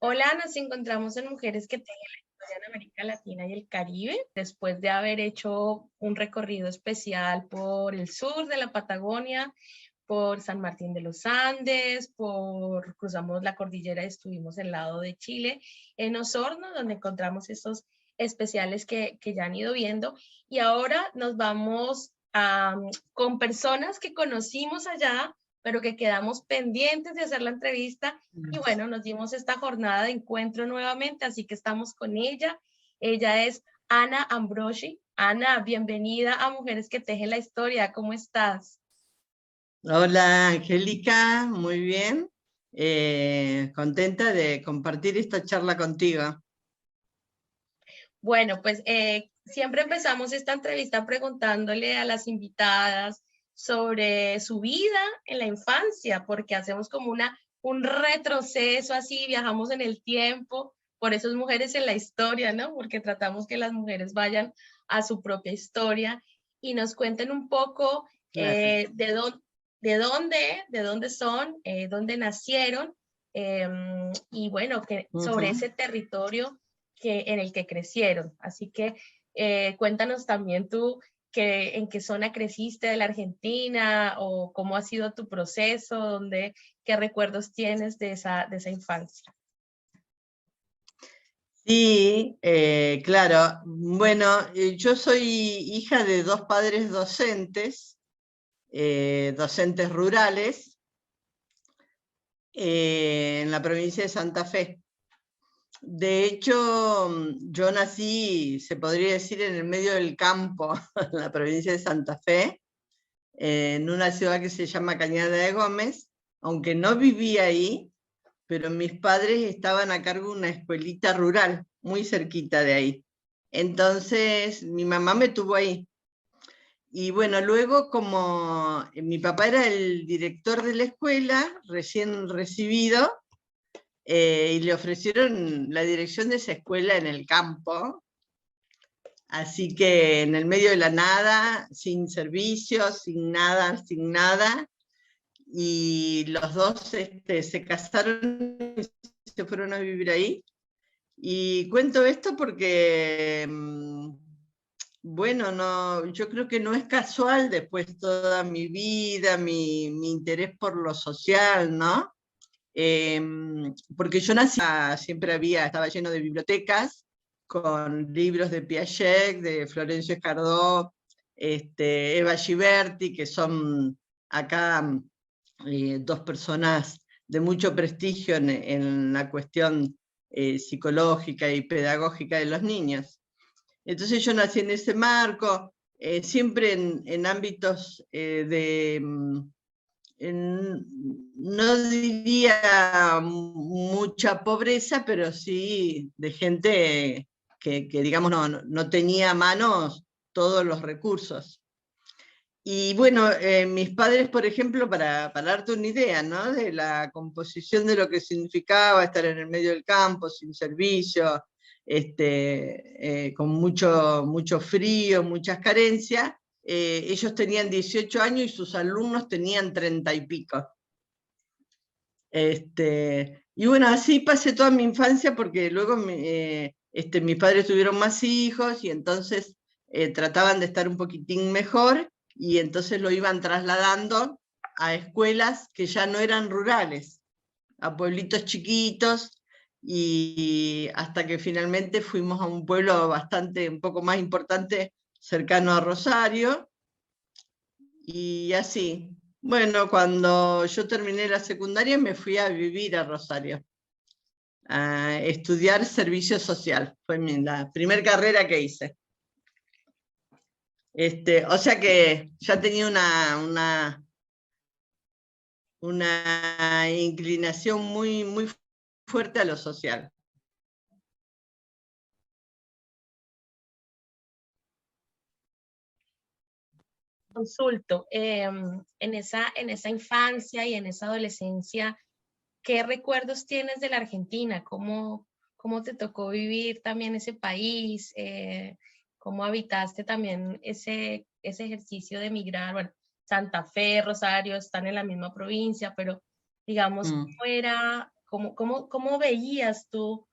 Hola, nos encontramos en Mujeres que Tejen la Historia en América Latina y el Caribe, después de haber hecho un recorrido especial por el sur de la Patagonia, por San Martín de los Andes, cruzamos la cordillera y estuvimos en el lado de Chile, en Osorno, donde encontramos estos especiales que ya han ido viendo. Y ahora nos vamos con personas que conocimos allá, pero que quedamos pendientes de hacer la entrevista. Y bueno, nos dimos esta jornada de encuentro nuevamente, así que estamos con ella. Ella es Ana Ambrosi. Ana, bienvenida a Mujeres que Tejen la Historia. ¿Cómo estás? Hola Angélica, muy bien. Contenta de compartir esta charla contigo. Bueno, pues siempre empezamos esta entrevista preguntándole a las invitadas sobre su vida en la infancia, porque hacemos como un retroceso así, viajamos en el tiempo, por eso es Mujeres en la Historia, ¿no? Porque tratamos que las mujeres vayan a su propia historia y nos cuenten un poco Claro. de dónde son, dónde nacieron, y bueno, sobre ese territorio en el que crecieron. Así que cuéntanos también tú en qué zona creciste de la Argentina o cómo ha sido tu proceso, qué recuerdos tienes de esa infancia. Sí, claro. Bueno, yo soy hija de dos padres docentes, docentes rurales, en la provincia de Santa Fe. De hecho, yo nací, se podría decir, en el medio del campo, en la provincia de Santa Fe, en una ciudad que se llama Cañada de Gómez, aunque no vivía ahí, pero mis padres estaban a cargo de una escuelita rural, muy cerquita de ahí. Entonces, mi mamá me tuvo ahí. Y bueno, luego como mi papá era el director de la escuela, recién recibido, y le ofrecieron la dirección de esa escuela en el campo, así que en el medio de la nada, sin servicios, sin nada, y los dos se casaron y se fueron a vivir ahí. Y cuento esto porque, bueno, no, yo creo que no es casual después toda mi vida, mi interés por lo social, ¿no? Porque yo nací, siempre estaba lleno de bibliotecas, con libros de Piaget, de Florencio Escardó, Eva Giberti, que son acá dos personas de mucho prestigio en la cuestión psicológica y pedagógica de los niños. Entonces yo nací en ese marco, siempre en ámbitos no diría mucha pobreza, pero sí de gente que digamos, no tenía a manos todos los recursos. Y bueno, mis padres, por ejemplo, para darte una idea, ¿no?, de la composición de lo que significaba estar en el medio del campo, sin servicio, con mucho frío, muchas carencias, ellos tenían 18 años y sus alumnos tenían 30 y pico. Y bueno, así pasé toda mi infancia porque luego mis padres tuvieron más hijos y entonces trataban de estar un poquitín mejor y entonces lo iban trasladando a escuelas que ya no eran rurales, a pueblitos chiquitos, y hasta que finalmente fuimos a un pueblo un poco más importante, cercano a Rosario, y así. Bueno, cuando yo terminé la secundaria me fui a vivir a Rosario, a estudiar servicio social. Fue la primera carrera que hice. O sea que ya tenía una inclinación muy fuerte a lo social. Consulto, en esa infancia y en esa adolescencia, ¿qué recuerdos tienes de la Argentina? ¿Cómo te tocó vivir también ese país? ¿Cómo habitaste también ese ejercicio de emigrar? Bueno, Santa Fe, Rosario están en la misma provincia, pero digamos, ¿cómo era ¿Cómo veías tú,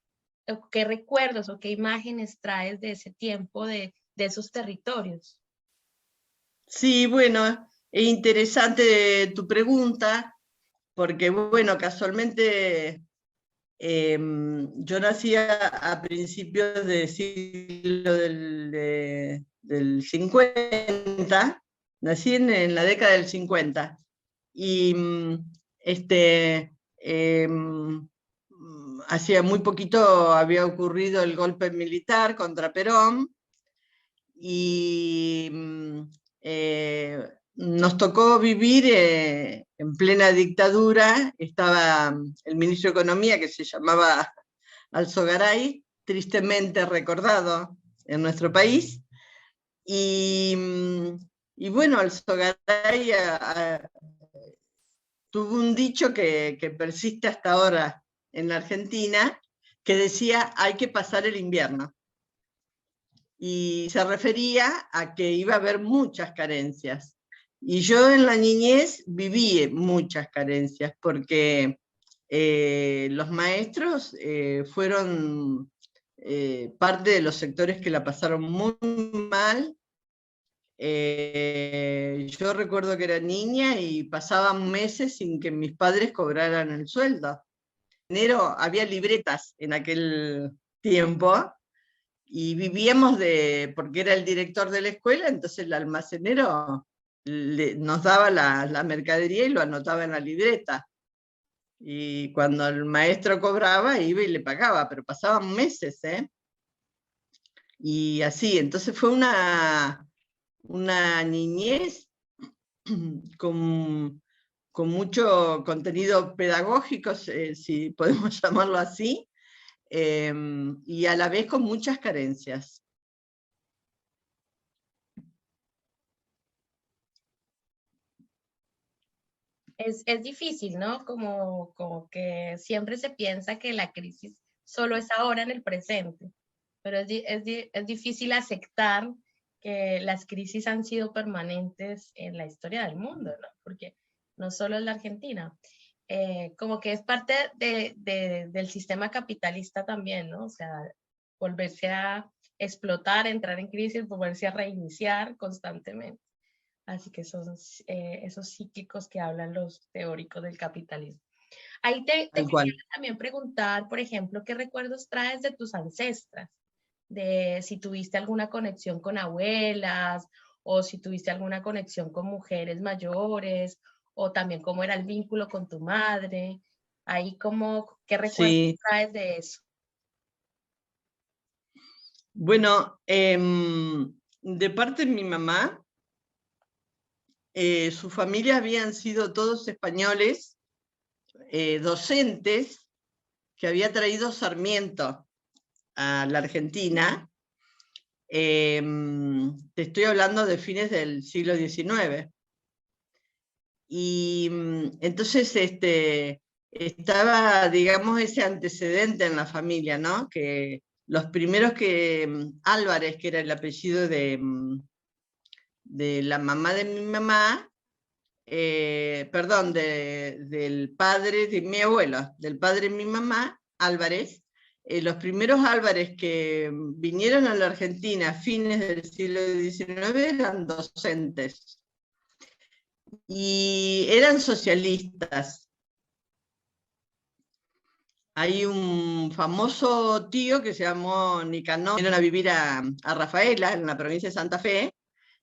qué recuerdos o qué imágenes traes de ese tiempo, de esos territorios? Sí, bueno, es interesante tu pregunta, porque bueno, casualmente yo nací a principios del siglo del 50, nací en la década del 50, y hacía muy poquito había ocurrido el golpe militar contra Perón, y nos tocó vivir en plena dictadura. Estaba el ministro de Economía, que se llamaba Alzogaray, tristemente recordado en nuestro país, y, y bueno, Alzogaray tuvo un dicho que persiste hasta ahora en la Argentina, que decía: hay que pasar el invierno. Y se refería a que iba a haber muchas carencias. Y yo en la niñez viví muchas carencias, porque los maestros fueron parte de los sectores que la pasaron muy mal. Yo recuerdo que era niña y pasaban meses sin que mis padres cobraran el sueldo. En enero había libretas en aquel tiempo, y vivíamos porque era el director de la escuela, entonces el almacenero nos daba la mercadería y lo anotaba en la libreta. Y cuando el maestro cobraba, iba y le pagaba, pero pasaban meses, ¿eh? Y así, entonces fue una niñez con mucho contenido pedagógico, si podemos llamarlo así, y a la vez con muchas carencias. Es difícil, ¿no? Como que siempre se piensa que la crisis solo es ahora en el presente, pero es difícil aceptar que las crisis han sido permanentes en la historia del mundo, ¿no? Porque no solo es la Argentina. Como que es parte del sistema capitalista también, ¿no? O sea, volverse a explotar, entrar en crisis, volverse a reiniciar constantemente. Así que son esos cíclicos que hablan los teóricos del capitalismo. Ahí te Tal quería cual. también preguntar, por ejemplo, ¿qué recuerdos traes de tus ancestras? De si tuviste alguna conexión con abuelas o si tuviste alguna conexión con mujeres mayores o también cómo era el vínculo con tu madre. Ahí ¿qué recuerdos Sí. traes de eso? Bueno, de parte de mi mamá, su familia habían sido todos españoles, docentes, que había traído Sarmiento a la Argentina. Te estoy hablando de fines del siglo XIX. Y entonces estaba, digamos, ese antecedente en la familia, ¿no? Que los primeros que, Álvarez, que era el apellido de la mamá de mi mamá, perdón, del padre de mi abuela, del padre de mi mamá, Álvarez, los primeros Álvarez que vinieron a la Argentina a fines del siglo XIX eran docentes y eran socialistas. Hay un famoso tío que se llamó Nicanor, vinieron a vivir a Rafaela, en la provincia de Santa Fe,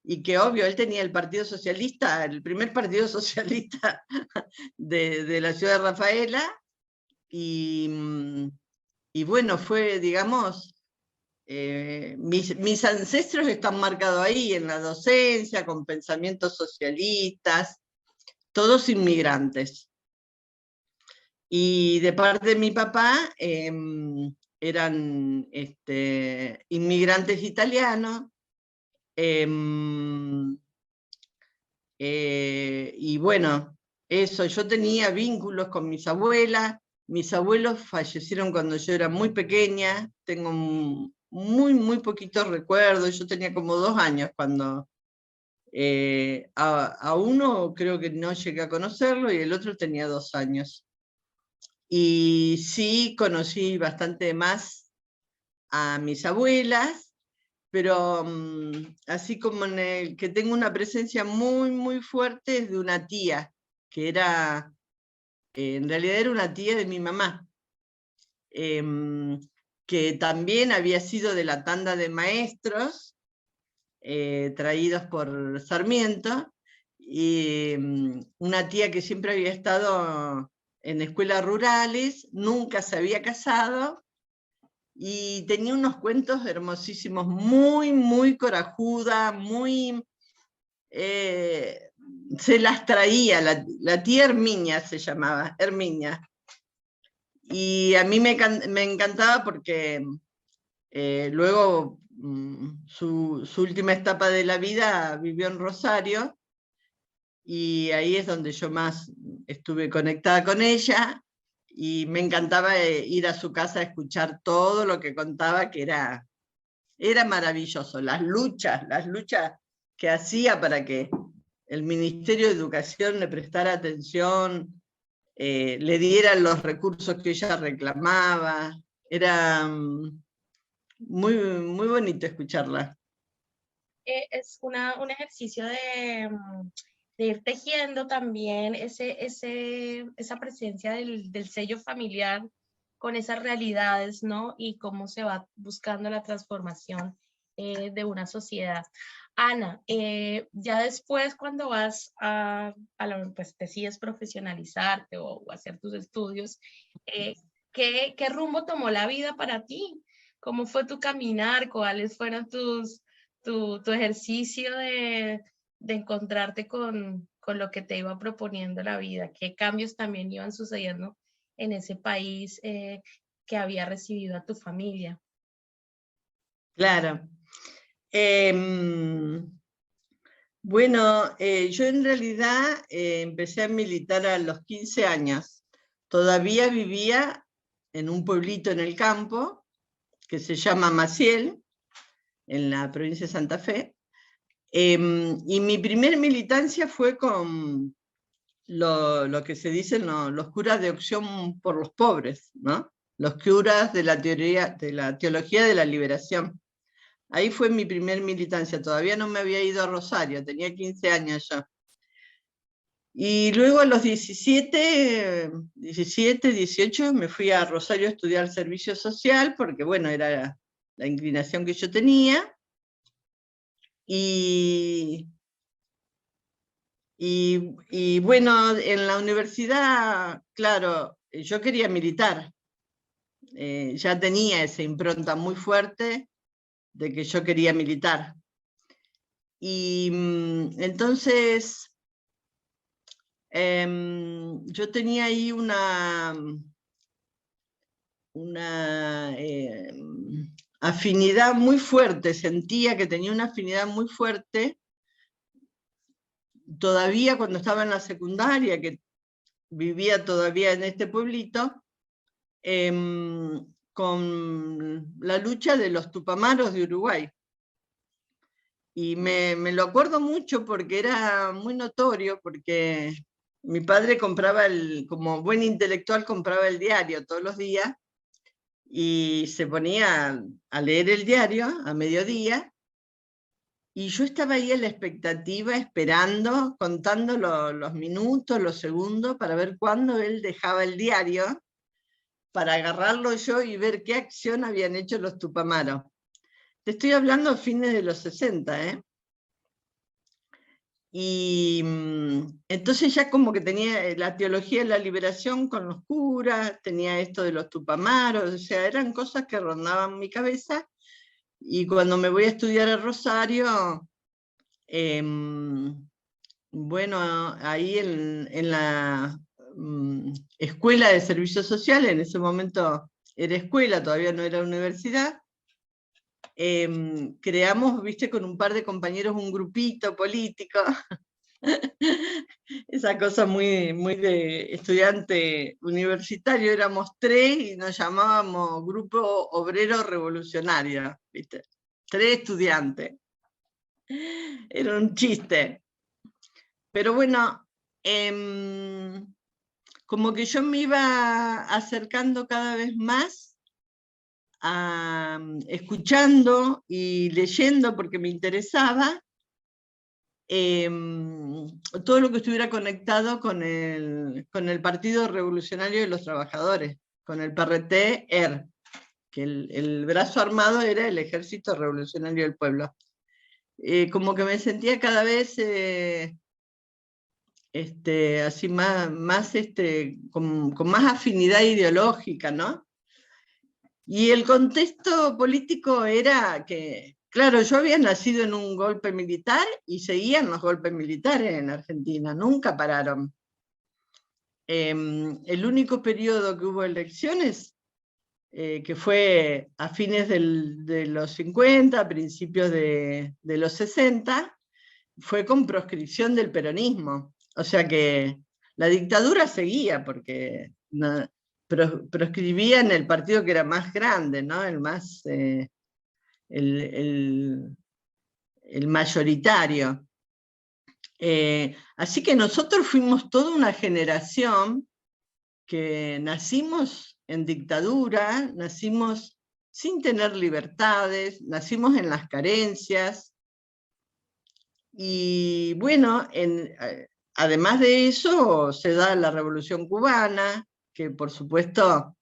y que obvio, él tenía el Partido Socialista, el primer partido socialista de la ciudad de Rafaela, y bueno, fue, digamos, mis ancestros están marcados ahí, en la docencia, con pensamientos socialistas, todos inmigrantes. Y de parte de mi papá eran inmigrantes italianos, y bueno, eso, yo tenía vínculos con mis abuelas. Mis abuelos fallecieron cuando yo era muy pequeña, tengo muy poquitos recuerdos. Yo tenía como 2 años cuando a uno creo que no llegué a conocerlo y el otro tenía 2 años. Y sí conocí bastante más a mis abuelas, pero así como en el que tengo una presencia muy, muy fuerte es de una tía, que era, en realidad era una tía de mi mamá, que también había sido de la tanda de maestros, traídos por Sarmiento, y una tía que siempre había estado en escuelas rurales, nunca se había casado, y tenía unos cuentos hermosísimos, muy, muy corajuda, muy... se las traía, la tía Herminia se llamaba, Herminia. Y a mí me encantaba porque luego su última etapa de la vida vivió en Rosario, y ahí es donde yo más estuve conectada con ella, y me encantaba ir a su casa a escuchar todo lo que contaba, que era maravilloso, las luchas que hacía para que el Ministerio de Educación le prestara atención, le dieran los recursos que ella reclamaba. Era muy, muy bonito escucharla. Es un ejercicio de ir tejiendo también esa presencia del sello familiar con esas realidades, ¿no? Y cómo se va buscando la transformación de una sociedad. Ana, ya después cuando vas pues decides profesionalizarte o hacer tus estudios, ¿qué rumbo tomó la vida para ti? ¿Cómo fue tu caminar? ¿Cuáles fueron tu ejercicio de encontrarte con lo que te iba proponiendo la vida? ¿Qué cambios también iban sucediendo en ese país que había recibido a tu familia? Claro. Bueno, yo en realidad empecé a militar a los 15 años. Todavía vivía en un pueblito en el campo que se llama Maciel, en la provincia de Santa Fe. Y mi primer militancia fue con lo que se dicen los curas de opción por los pobres, ¿no? Los curas de la teología de la liberación. Ahí fue mi primer militancia, todavía no me había ido a Rosario, tenía 15 años yo. Y luego a los 17, 18 me fui a Rosario a estudiar servicio social, porque bueno, era la inclinación que yo tenía. Y bueno, en la universidad, claro, yo quería militar. Ya tenía esa impronta muy fuerte de que yo quería militar. Y entonces yo tenía ahí una afinidad muy fuerte, sentía que tenía una afinidad muy fuerte, todavía cuando estaba en la secundaria, que vivía todavía en este pueblito, con la lucha de los tupamaros de Uruguay. Y me lo acuerdo mucho porque era muy notorio, porque mi padre compraba, como buen intelectual, compraba el diario todos los días, y se ponía a leer el diario a mediodía, y yo estaba ahí en la expectativa, esperando, contando los minutos, los segundos, para ver cuándo él dejaba el diario, para agarrarlo yo y ver qué acción habían hecho los tupamaros. Te estoy hablando a fines de los 60, ¿eh? Y entonces ya como que tenía la teología de la liberación con los curas, tenía esto de los tupamaros, o sea, eran cosas que rondaban mi cabeza. Y cuando me voy a estudiar a Rosario, bueno, ahí en la escuela de servicio social, en ese momento era escuela, todavía no era universidad, creamos, viste, con un par de compañeros un grupito político, esa cosa muy, muy de estudiante universitario, éramos 3 y nos llamábamos Grupo Obrero Revolucionario, viste, 3 estudiantes. Era un chiste. Pero bueno, como que yo me iba acercando cada vez más escuchando y leyendo porque me interesaba todo lo que estuviera conectado con el Partido Revolucionario de los Trabajadores, con el PRT-ER, que el brazo armado era el Ejército Revolucionario del Pueblo. Como que me sentía cada vez así más con más afinidad ideológica, ¿no? Y el contexto político era que, claro, yo había nacido en un golpe militar y seguían los golpes militares en Argentina, nunca pararon. El único periodo que hubo elecciones, que fue a fines de los 50, a principios de los 60, fue con proscripción del peronismo. O sea que la dictadura seguía, porque proscribía en el partido que era más grande, ¿no? El más, el mayoritario. Así que nosotros fuimos toda una generación que nacimos en dictadura, nacimos sin tener libertades, nacimos en las carencias. Y bueno, además de eso se da la Revolución Cubana, que por supuesto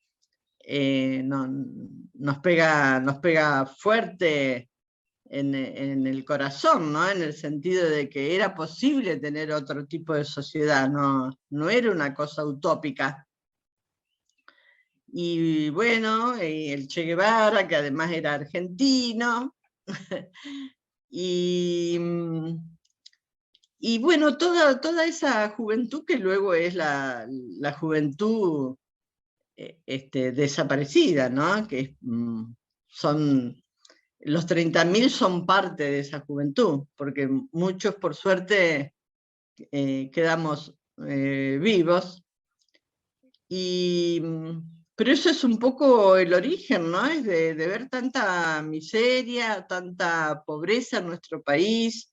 nos pega fuerte en el corazón, ¿no? En el sentido de que era posible tener otro tipo de sociedad, no era una cosa utópica. Y bueno, el Che Guevara, que además era argentino, y bueno, toda esa juventud que luego es la juventud desaparecida, ¿no? Que son los 30.000 son parte de esa juventud, porque muchos por suerte quedamos vivos. Pero eso es un poco el origen, ¿no? Es de ver tanta miseria, tanta pobreza en nuestro país.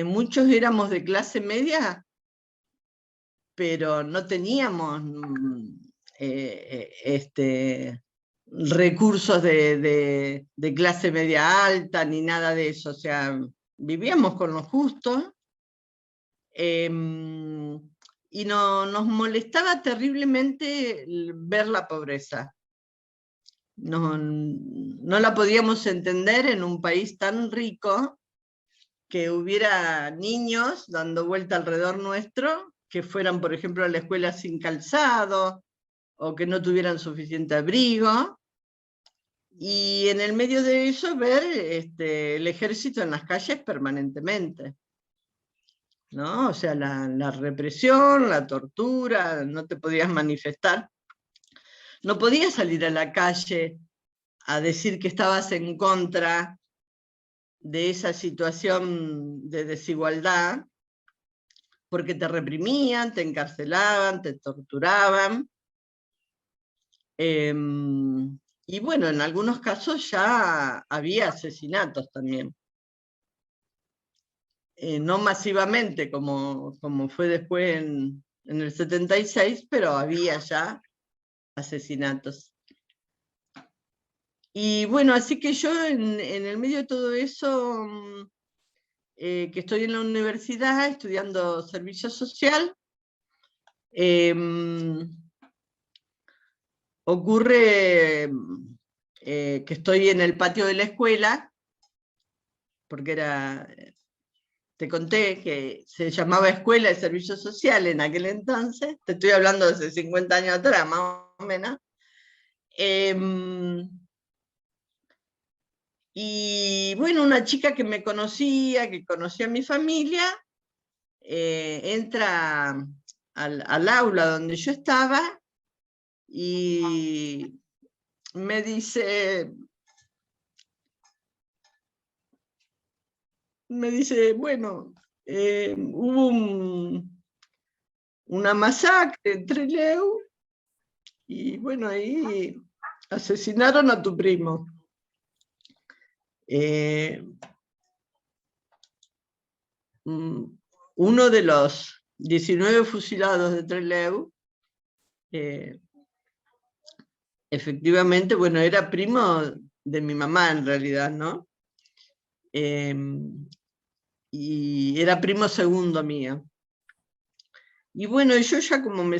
Muchos éramos de clase media, pero no teníamos recursos de clase media alta ni nada de eso. O sea, vivíamos con lo justo. Y nos molestaba terriblemente ver la pobreza. No la podíamos entender en un país tan rico, que hubiera niños dando vuelta alrededor nuestro, que fueran, por ejemplo, a la escuela sin calzado, o que no tuvieran suficiente abrigo, y en el medio de eso ver el ejército en las calles permanentemente, ¿no? O sea, la represión, la tortura, no te podías manifestar, no podías salir a la calle a decir que estabas en contra de esa situación de desigualdad, porque te reprimían, te encarcelaban, te torturaban. Y bueno, en algunos casos ya había asesinatos también. No masivamente como fue después en el 76, pero había ya asesinatos. Y bueno, así que yo en el medio de todo eso, que estoy en la universidad estudiando servicio social, ocurre que estoy en el patio de la escuela, porque te conté que se llamaba Escuela de Servicio Social en aquel entonces, te estoy hablando de hace 50 años atrás, más o menos. Y bueno, una chica que me conocía, que conocía a mi familia, entra al aula donde yo estaba y me dice, bueno, hubo una masacre en Trelew y bueno, ahí asesinaron a tu primo. Uno de los 19 fusilados de Trelew efectivamente, bueno, era primo de mi mamá en realidad, ¿no? Y era primo segundo mío. Y bueno, yo ya como me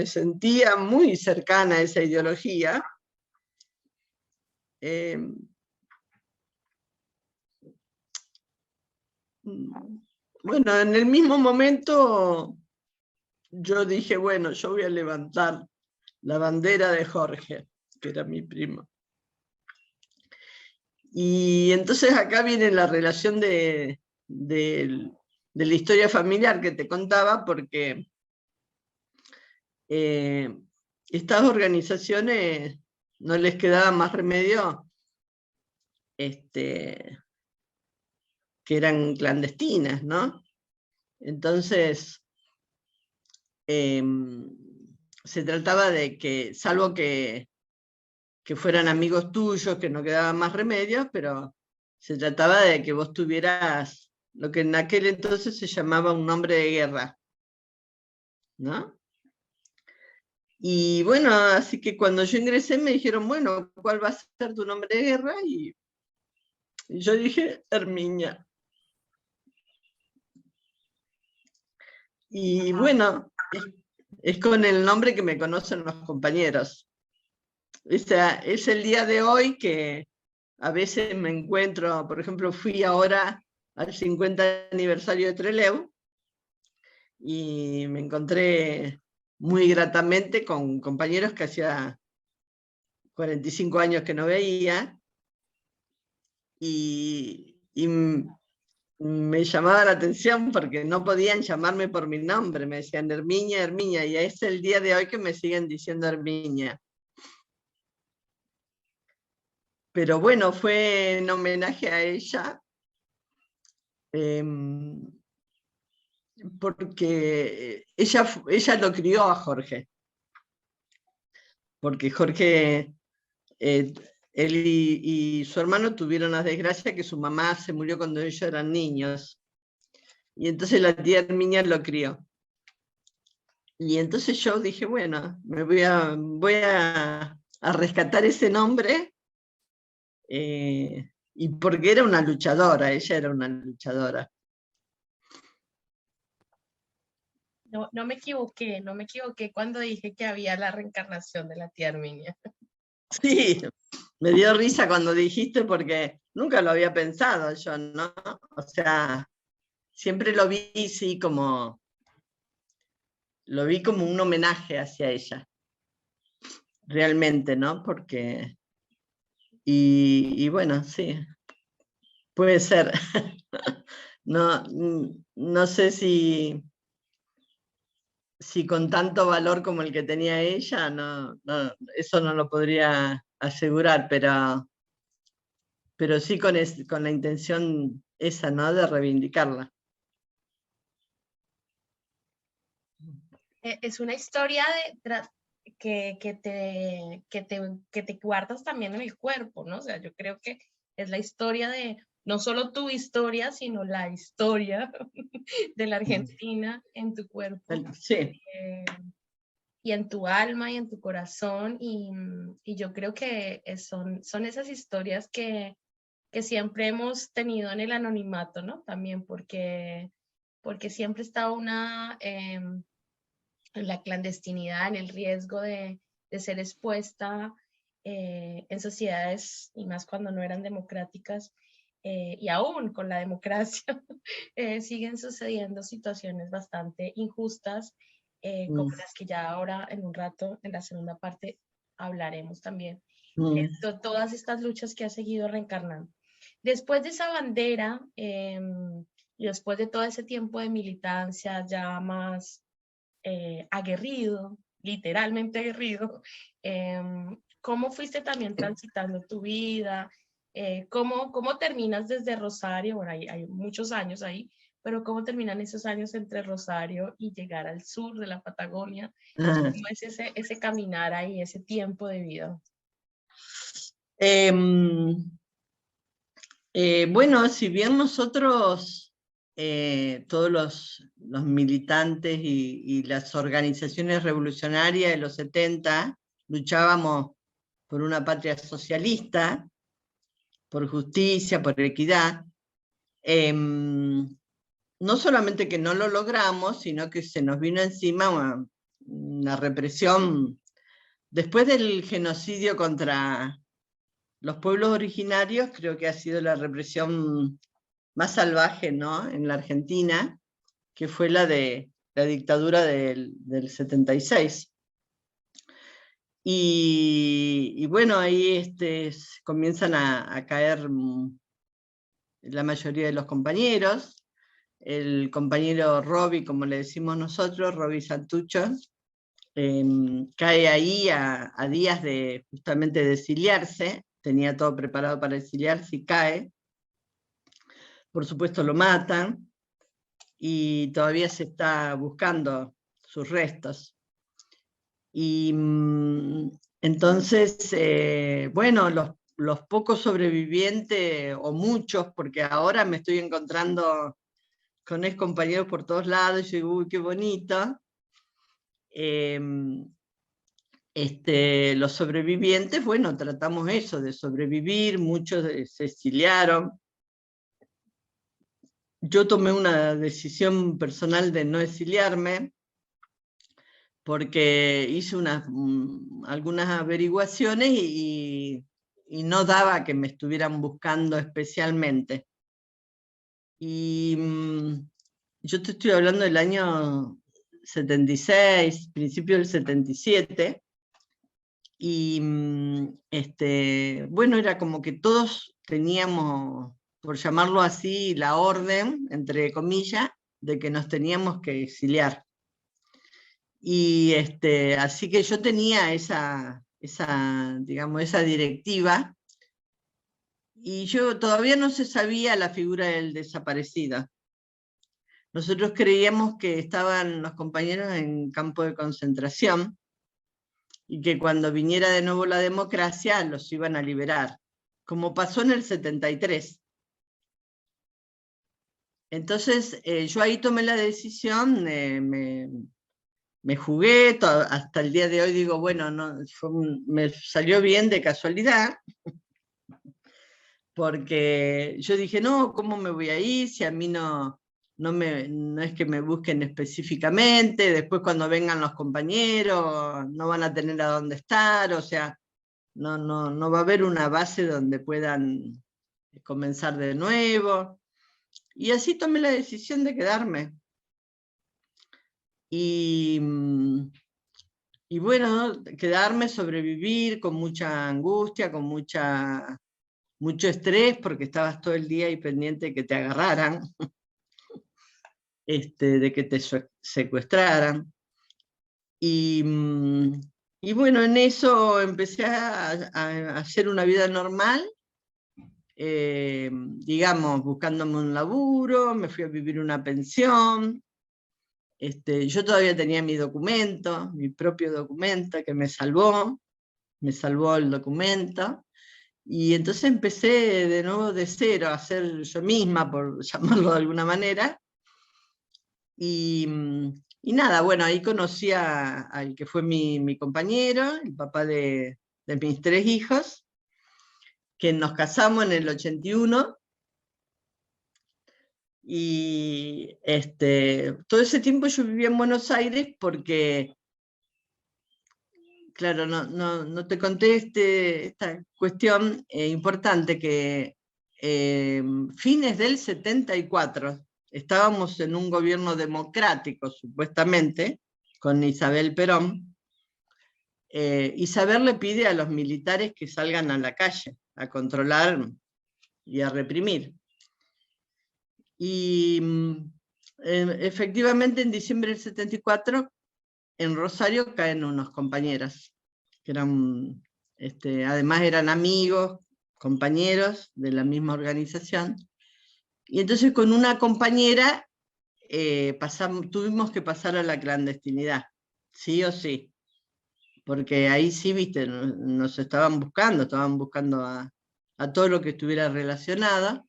sentía muy cercana a esa ideología, bueno, en el mismo momento yo dije, bueno, yo voy a levantar la bandera de Jorge, que era mi primo. Y entonces acá viene la relación de la historia familiar que te contaba, porque estas organizaciones no les quedaba más remedio, que eran clandestinas, ¿no? Entonces, se trataba de que, salvo que fueran amigos tuyos, que no quedaba más remedio, pero se trataba de que vos tuvieras lo que en aquel entonces se llamaba un nombre de guerra, ¿no? Y bueno, así que cuando yo ingresé me dijeron, bueno, ¿cuál va a ser tu nombre de guerra? Y yo dije, Herminia. Y bueno, es con el nombre que me conocen los compañeros. O sea, es el día de hoy que a veces me encuentro, por ejemplo, fui ahora al 50 aniversario de Trelew y me encontré muy gratamente con compañeros que hacía 45 años que no veía y me llamaba la atención porque no podían llamarme por mi nombre, me decían Herminia, Herminia, y es el día de hoy que me siguen diciendo Herminia. Pero bueno, fue en homenaje a ella, porque ella lo crió a Jorge, porque Jorge, él y su hermano tuvieron la desgracia que su mamá se murió cuando ellos eran niños, y entonces la tía Herminia lo crió. Y entonces yo dije, bueno, voy a rescatar ese nombre, y porque era una luchadora, ella era una luchadora. No me equivoqué, no me equivoqué cuando dije que había la reencarnación de la tía Herminia. Sí, me dio risa cuando dijiste porque nunca lo había pensado yo, ¿no? O sea, siempre lo vi, sí, lo vi como un homenaje hacia ella, realmente, ¿no? Porque, y bueno, sí, puede ser. No, no sé si con tanto valor como el que tenía ella, eso no lo podría asegurar, pero sí con la intención esa, ¿no? De reivindicarla. Es una historia que te guardas también en el cuerpo, ¿no? O sea, yo creo que es la historia de, no solo tu historia, sino la historia de la Argentina en tu cuerpo. Sí. Y en tu alma y en tu corazón, y yo creo que son esas historias que siempre hemos tenido en el anonimato, ¿no? También porque siempre está una en la clandestinidad, en el riesgo de ser expuesta en sociedades, y más cuando no eran democráticas, y aún con la democracia, siguen sucediendo situaciones bastante injustas, como las que ya ahora en un rato, en la segunda parte, hablaremos también. Todas estas luchas que ha seguido reencarnando. Después de esa bandera, y después de todo ese tiempo de militancia ya más aguerrido, literalmente aguerrido, ¿cómo fuiste también transitando tu vida? ¿Cómo terminas desde Rosario? Bueno, hay muchos años ahí, pero ¿cómo terminan esos años entre Rosario y llegar al sur de la Patagonia? ¿Cómo es ese caminar ahí, ese tiempo de vida? Bueno, si bien nosotros todos los militantes y las organizaciones revolucionarias de los 70 luchábamos por una patria socialista, por justicia, por equidad. No solamente que no lo logramos, sino que se nos vino encima una represión. Después del genocidio contra los pueblos originarios, creo que ha sido la represión más salvaje, ¿no?, en la Argentina, que fue la de la dictadura del 76. Y bueno, ahí comienzan a caer la mayoría de los compañeros. El compañero Roby, como le decimos nosotros, Roby Santucho, cae ahí a días de justamente de exiliarse, tenía todo preparado para exiliarse y cae. Por supuesto lo matan y todavía se está buscando sus restos. Y entonces, bueno, los pocos sobrevivientes, o muchos, porque ahora me estoy encontrando con ex compañeros por todos lados, y digo, uy, qué bonito. Los sobrevivientes, bueno, tratamos eso, de sobrevivir, muchos se exiliaron. Yo tomé una decisión personal de no exiliarme, porque hice algunas averiguaciones y no daba que me estuvieran buscando especialmente. Y yo te estoy hablando del año 76, principio del 77, y bueno, era como que todos teníamos, por llamarlo así, la orden, entre comillas, de que nos teníamos que exiliar. Y así que yo tenía digamos, esa directiva, y yo todavía no se sabía la figura del desaparecido. Nosotros creíamos que estaban los compañeros en campo de concentración, y que cuando viniera de nuevo la democracia los iban a liberar, como pasó en el 73. Entonces yo ahí tomé la decisión, me jugué, hasta el día de hoy digo, bueno, no, me salió bien de casualidad, porque yo dije, no, ¿cómo me voy a ir si a mí no es que me busquen específicamente? Después cuando vengan los compañeros no van a tener a dónde estar, o sea, no va a haber una base donde puedan comenzar de nuevo. Y así tomé la decisión de quedarme. Y bueno, quedarme, sobrevivir con mucha angustia, con mucho estrés, porque estabas todo el día ahí pendiente de que te agarraran, de que te secuestraran. Y bueno, en eso empecé a hacer una vida normal, digamos, buscándome un laburo, me fui a vivir una pensión. Yo todavía tenía mi documento, mi propio documento, que me salvó el documento. Y entonces empecé de nuevo de cero a ser yo misma, por llamarlo de alguna manera. Y nada, bueno, ahí conocí al que fue mi compañero, el papá de mis 3 hijos, que nos casamos en el 81. Y todo ese tiempo yo vivía en Buenos Aires porque, claro, no te conté esta cuestión importante, que fines del 74 estábamos en un gobierno democrático, supuestamente, con Isabel Perón. Isabel le pide a los militares que salgan a la calle a controlar y a reprimir. Y efectivamente en diciembre del 74 en Rosario caen unos compañeros, que eran, además eran amigos, compañeros de la misma organización. Y entonces con una compañera tuvimos que pasar a la clandestinidad, sí o sí, porque ahí sí, viste, nos estaban buscando a todo lo que estuviera relacionado.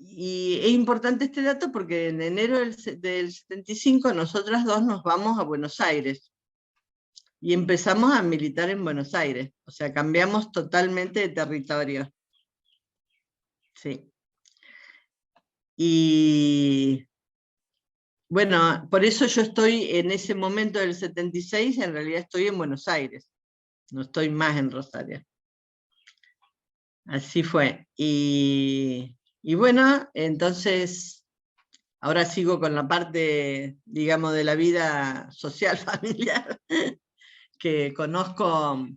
Y es importante este dato porque en enero del 75 nosotras dos nos vamos a Buenos Aires y empezamos a militar en Buenos Aires, o sea, cambiamos totalmente de territorio. Sí. Y bueno, por eso yo estoy en ese momento del 76, en realidad estoy en Buenos Aires, no estoy más en Rosario. Así fue. Y bueno, entonces, ahora sigo con la parte, digamos, de la vida social familiar, que conozco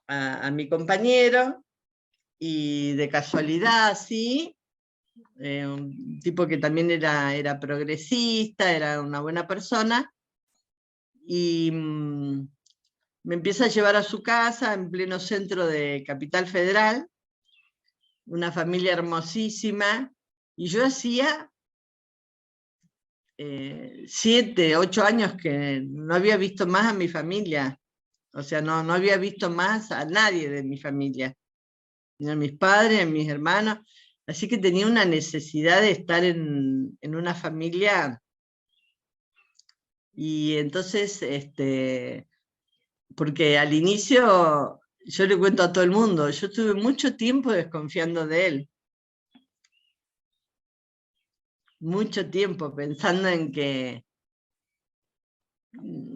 a mi compañero, y de casualidad, sí, un tipo que también era progresista, era una buena persona, y me empieza a llevar a su casa en pleno centro de Capital Federal, una familia hermosísima, y yo hacía 7, 8 años que no había visto más a mi familia, o sea, no había visto más a nadie de mi familia, ni a mis padres, ni a mis hermanos, así que tenía una necesidad de estar en una familia, y entonces, porque al inicio, yo le cuento a todo el mundo, yo estuve mucho tiempo desconfiando de él, mucho tiempo pensando en que,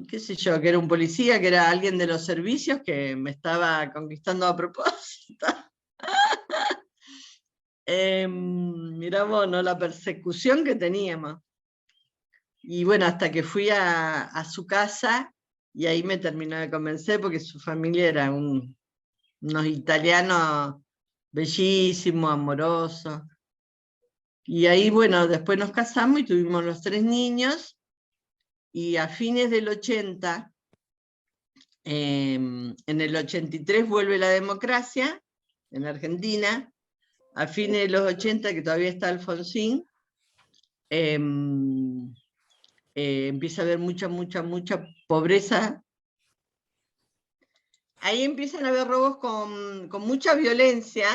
qué sé yo, que era un policía, que era alguien de los servicios que me estaba conquistando a propósito. Mirá vos, ¿no? La persecución que teníamos. Y bueno, hasta que fui a su casa, y ahí me terminó de convencer, porque su familia era unos italianos bellísimos, amorosos. Y ahí, bueno, después nos casamos y tuvimos los 3 niños, y a fines del 80, en el 83 vuelve la democracia en Argentina, a fines de los 80, que todavía está Alfonsín, empieza a haber mucha pobreza. Ahí empiezan a haber robos con mucha violencia,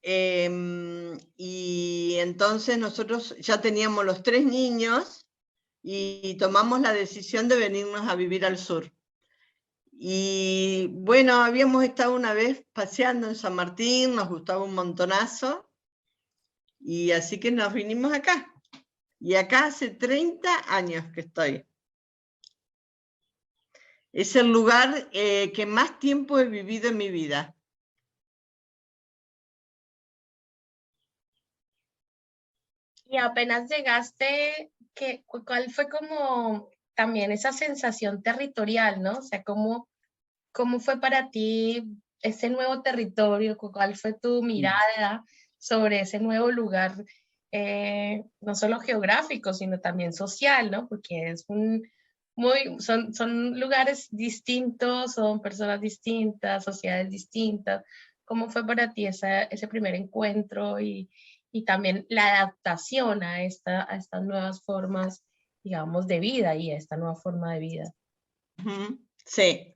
y entonces nosotros ya teníamos los 3 niños y tomamos la decisión de venirnos a vivir al sur. Y bueno, habíamos estado una vez paseando en San Martín, nos gustaba un montonazo, y así que nos vinimos acá. Y acá hace 30 años que estoy. Es el lugar que más tiempo he vivido en mi vida. Y apenas llegaste, ¿cuál fue como también esa sensación territorial, ¿no? O sea, ¿cómo fue para ti ese nuevo territorio? ¿Cuál fue tu mirada sobre ese nuevo lugar, no solo geográfico, sino también social, ¿no? Porque son lugares distintos, son personas distintas, sociedades distintas. ¿Cómo fue para ti ese primer encuentro y también la adaptación a estas nuevas formas, digamos, de vida y a esta nueva forma de vida? Sí.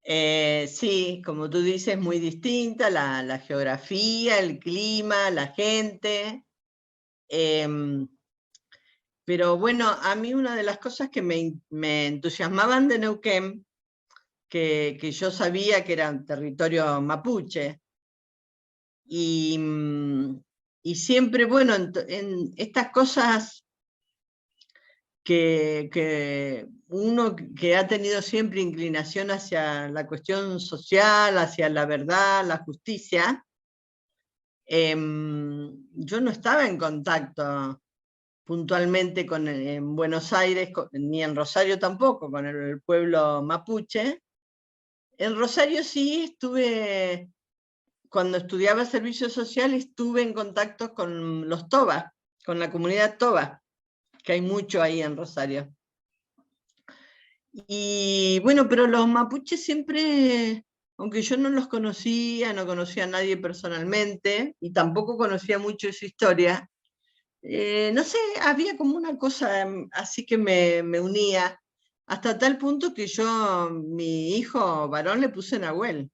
Sí, como tú dices, muy distinta la geografía, el clima, la gente. Pero bueno, a mí una de las cosas que me entusiasmaban de Neuquén, que yo sabía que era un territorio mapuche, y siempre, bueno, en estas cosas que uno que ha tenido siempre inclinación hacia la cuestión social, hacia la verdad, la justicia, yo no estaba en contacto puntualmente en Buenos Aires, ni en Rosario tampoco, con el pueblo mapuche. En Rosario sí estuve, cuando estudiaba servicio social, estuve en contacto con los Toba, con la comunidad Toba, que hay mucho ahí en Rosario. Y bueno, pero los mapuches siempre, aunque yo no los conocía, no conocía a nadie personalmente, y tampoco conocía mucho su historia, no sé, había como una cosa así que me unía, hasta tal punto que yo, mi hijo varón, le puse Nahuel,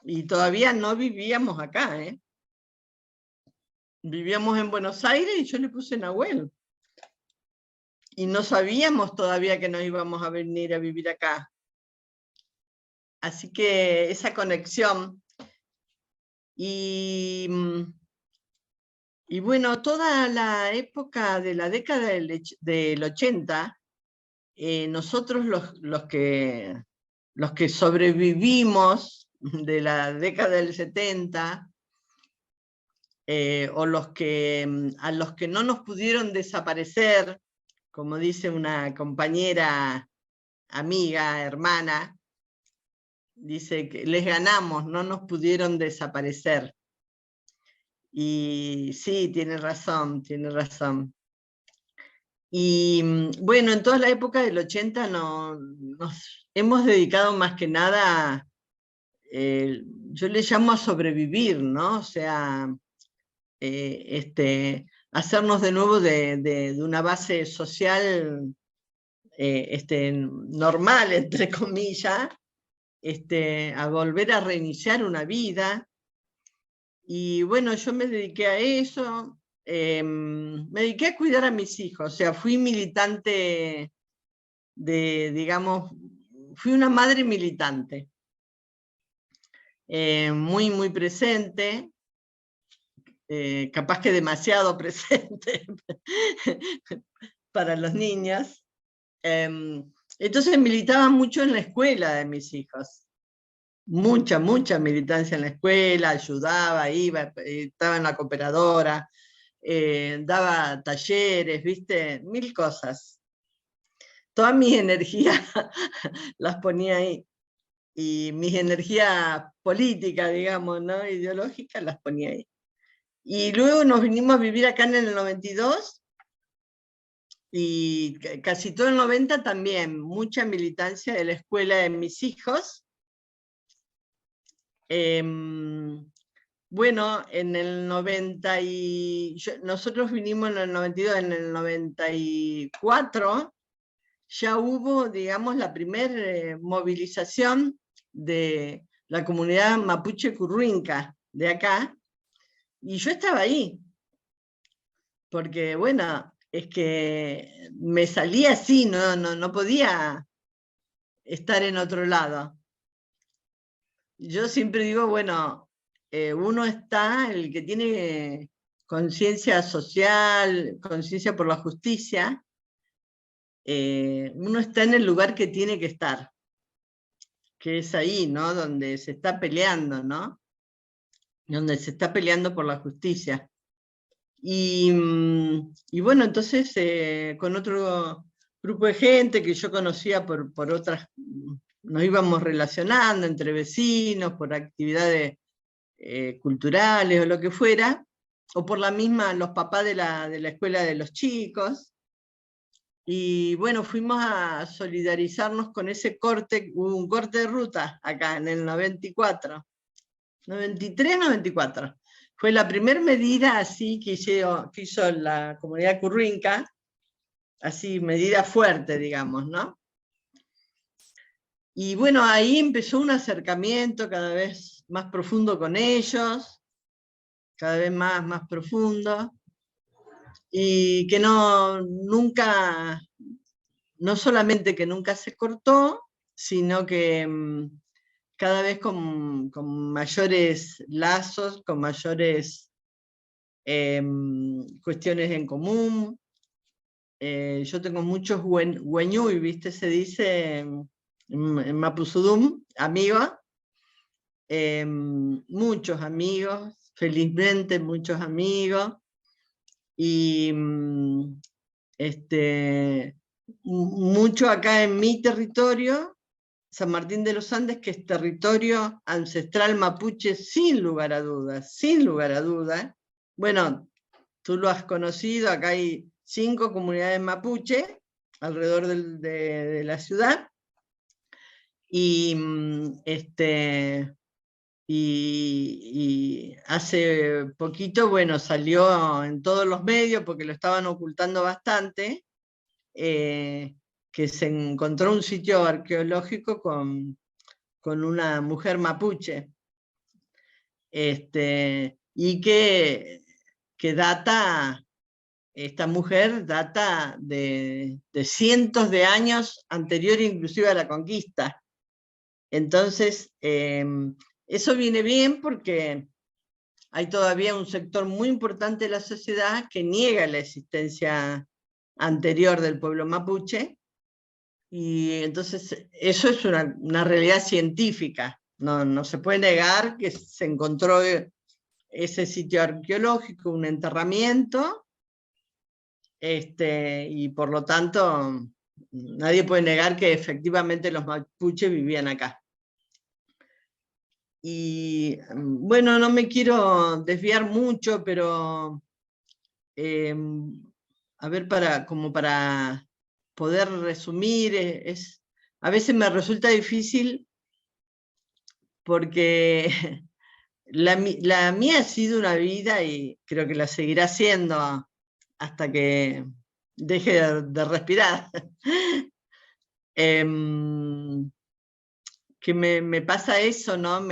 y todavía no vivíamos acá, vivíamos en Buenos Aires y yo le puse Nahuel. Y no sabíamos todavía que nos íbamos a venir a vivir acá. Así que esa conexión. Y bueno, toda la época de la década del 80, nosotros los que sobrevivimos de la década del 70, o a los que no nos pudieron desaparecer, como dice una compañera, amiga, hermana, dice que les ganamos, no nos pudieron desaparecer. Y sí, tiene razón, tiene razón. Y bueno, en toda la época del 80 nos hemos dedicado más que nada, yo le llamo a sobrevivir, ¿no? O sea, hacernos de nuevo de una base social normal, entre comillas, a volver a reiniciar una vida. Y bueno, yo me dediqué a eso, me dediqué a cuidar a mis hijos, o sea, fui militante digamos, fui una madre militante, muy, muy presente, capaz que demasiado presente para los niños. Entonces militaba mucho en la escuela de mis hijos. Mucha, mucha militancia en la escuela, ayudaba, iba, estaba en la cooperadora, daba talleres, viste, mil cosas. Todas mis energías las ponía ahí. Y mis energías políticas, digamos, ¿no? Ideológicas, las ponía ahí. Y luego nos vinimos a vivir acá en el 92, y casi todo el 90 también, mucha militancia de la escuela de mis hijos. Bueno, en el 90 nosotros vinimos en el 92, en el 94 ya hubo, digamos, la primera movilización de la comunidad mapuche curruinca de acá, y yo estaba ahí, porque bueno, es que me salía así, no podía estar en otro lado. Yo siempre digo, bueno, uno está, el que tiene conciencia social, conciencia por la justicia, uno está en el lugar que tiene que estar, que es ahí, ¿no? Donde se está peleando, ¿no? Donde se está peleando por la justicia. Y bueno, entonces con otro grupo de gente que yo conocía por otras, nos íbamos relacionando entre vecinos, por actividades culturales o lo que fuera, o por la misma, los papás de la escuela de los chicos. Y bueno, fuimos a solidarizarnos con ese corte, hubo un corte de ruta acá en el 94, 93, 94. Fue la primera medida así que hizo la comunidad curruinca, así medida fuerte, digamos, ¿no? Y bueno, ahí empezó un acercamiento cada vez más profundo con ellos, cada vez más profundo, y que nunca, no solamente que nunca se cortó, sino que cada vez con mayores lazos, con mayores cuestiones en común. Yo tengo muchos hueñuy, ¿viste? Se dice en Mapuzudum, amigos, muchos amigos, felizmente muchos amigos, y mucho acá en mi territorio, San Martín de los Andes, que es territorio ancestral mapuche sin lugar a dudas, sin lugar a dudas. Bueno, tú lo has conocido, acá hay 5 comunidades mapuche alrededor de la ciudad, y hace poquito, bueno, salió en todos los medios, porque lo estaban ocultando bastante, que se encontró un sitio arqueológico con una mujer mapuche, y que que data, esta mujer data de cientos de años anterior inclusive a la conquista. Entonces, eso viene bien porque hay todavía un sector muy importante de la sociedad que niega la existencia anterior del pueblo mapuche, y entonces eso es una realidad científica. No se puede negar que se encontró ese sitio arqueológico, un enterramiento, y por lo tanto nadie puede negar que efectivamente los mapuches vivían acá. Y bueno, no me quiero desviar mucho, pero a ver, como para poder resumir, a veces me resulta difícil porque la mía ha sido una vida, y creo que la seguirá siendo hasta que deje de respirar. Que me pasa eso, ¿no?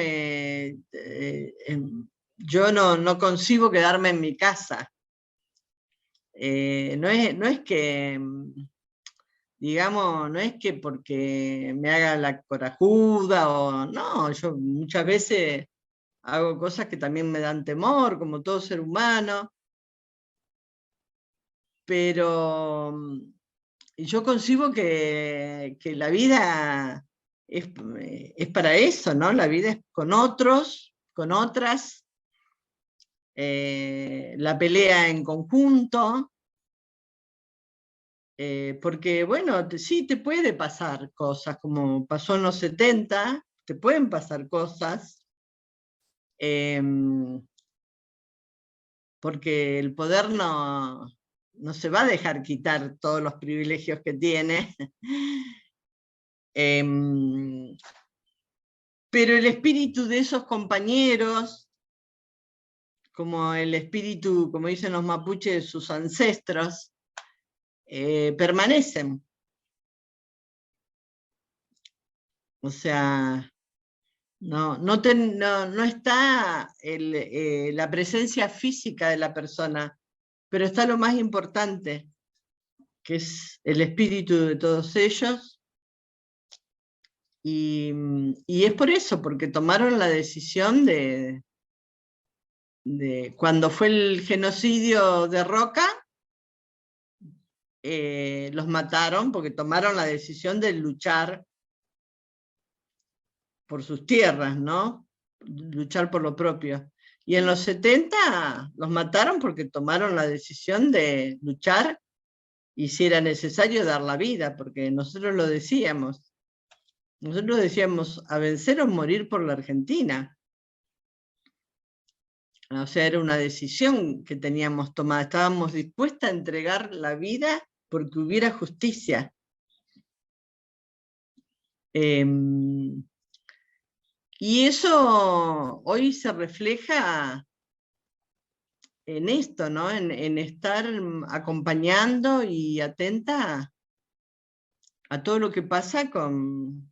Yo no concibo quedarme en mi casa. No es que, digamos, no es que porque me haga la corajuda o no, yo muchas veces hago cosas que también me dan temor, como todo ser humano, pero yo concibo que la vida es para eso, ¿no? La vida es con otros, con otras, la pelea en conjunto, porque bueno, sí te puede pasar cosas, como pasó en los 70, te pueden pasar cosas, porque el poder no se va a dejar quitar todos los privilegios que tiene. Pero el espíritu de esos compañeros, como el espíritu, como dicen los mapuches, de sus ancestros, permanecen. O sea, no está la presencia física de la persona, pero está lo más importante, que es el espíritu de todos ellos, y es por eso, porque tomaron la decisión de cuando fue el genocidio de Roca, los mataron porque tomaron la decisión de luchar por sus tierras, ¿no? Luchar por lo propio. Y en los 70 los mataron porque tomaron la decisión de luchar, y si era necesario dar la vida, porque nosotros decíamos, a vencer o morir por la Argentina. O sea, era una decisión que teníamos tomada, estábamos dispuestas a entregar la vida porque hubiera justicia. Y eso hoy se refleja en esto, ¿no? En estar acompañando y atenta a todo lo que pasa con,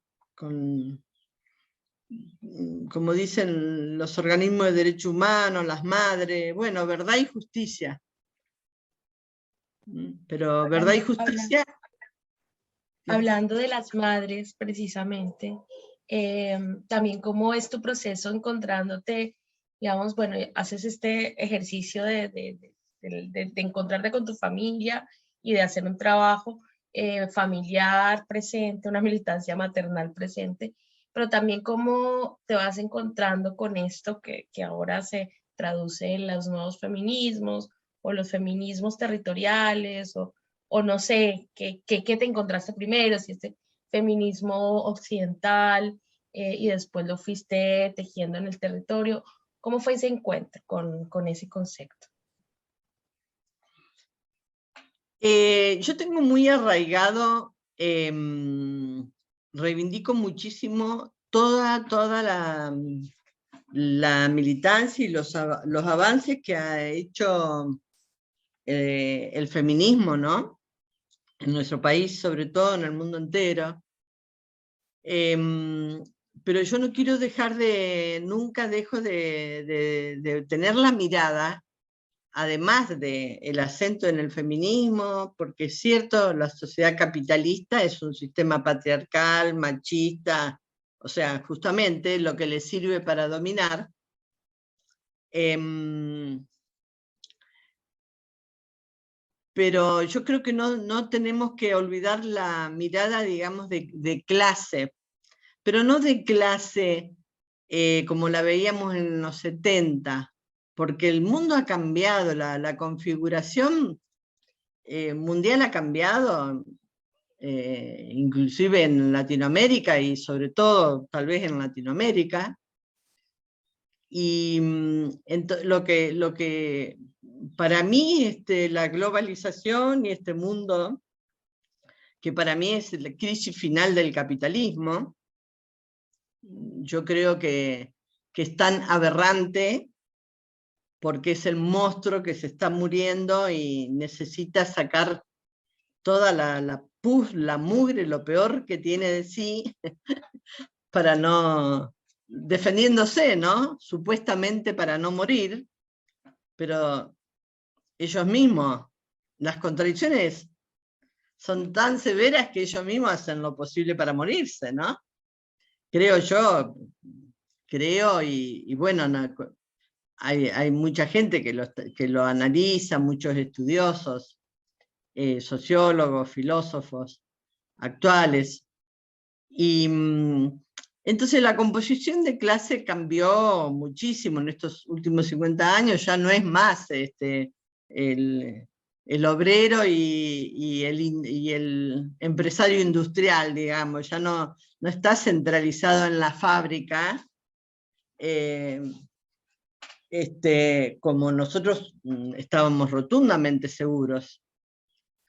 como dicen los organismos de derechos humanos, las madres, bueno, verdad y justicia. Pero verdad y justicia... Hablando de las madres, precisamente, también cómo es tu proceso encontrándote, digamos, bueno, haces este ejercicio de encontrarte con tu familia y de hacer un trabajo familiar presente, una militancia maternal presente, pero también cómo te vas encontrando con esto que ahora se traduce en los nuevos feminismos o los feminismos territoriales o no sé, ¿qué te encontraste primero? Si este feminismo occidental y después lo fuiste tejiendo en el territorio. ¿Cómo fue ese encuentro con ese concepto? Yo tengo muy arraigado, reivindico muchísimo toda la militancia y los avances que ha hecho el feminismo, ¿no? En nuestro país, sobre todo en el mundo entero. Pero yo no quiero nunca dejo de tener la mirada además del acento en el feminismo, porque es cierto, la sociedad capitalista es un sistema patriarcal, machista, o sea, justamente lo que le sirve para dominar. Pero yo creo que no tenemos que olvidar la mirada, digamos, de clase, pero no de clase como la veíamos en los 70, porque el mundo ha cambiado, la configuración mundial ha cambiado, inclusive en Latinoamérica y sobre todo tal vez en Latinoamérica. Y lo que para mí la globalización y este mundo, que para mí es la crisis final del capitalismo, yo creo que es tan aberrante porque es el monstruo que se está muriendo y necesita sacar toda la pus, la mugre, lo peor que tiene de sí, para no, defendiéndose, ¿no? Supuestamente para no morir, pero ellos mismos, las contradicciones son tan severas que ellos mismos hacen lo posible para morirse, ¿no? Creo yo, y bueno, hay mucha gente que lo analiza, muchos estudiosos, sociólogos, filósofos actuales. Y entonces la composición de clase cambió muchísimo en estos últimos 50 años, ya no es más el obrero y el empresario industrial, digamos, ya no está centralizado en la fábrica, como nosotros estábamos rotundamente seguros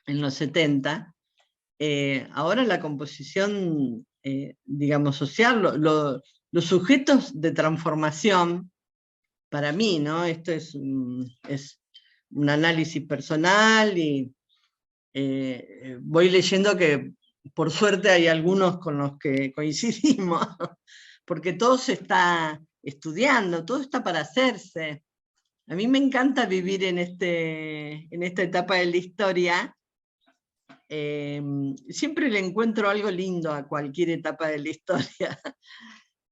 en los 70, ahora la composición, digamos, social, los sujetos de transformación, para mí, ¿no? Esto es un análisis personal y voy leyendo que por suerte hay algunos con los que coincidimos, porque todo se está estudiando, todo está para hacerse. A mí me encanta vivir en esta etapa de la historia. Siempre le encuentro algo lindo a cualquier etapa de la historia.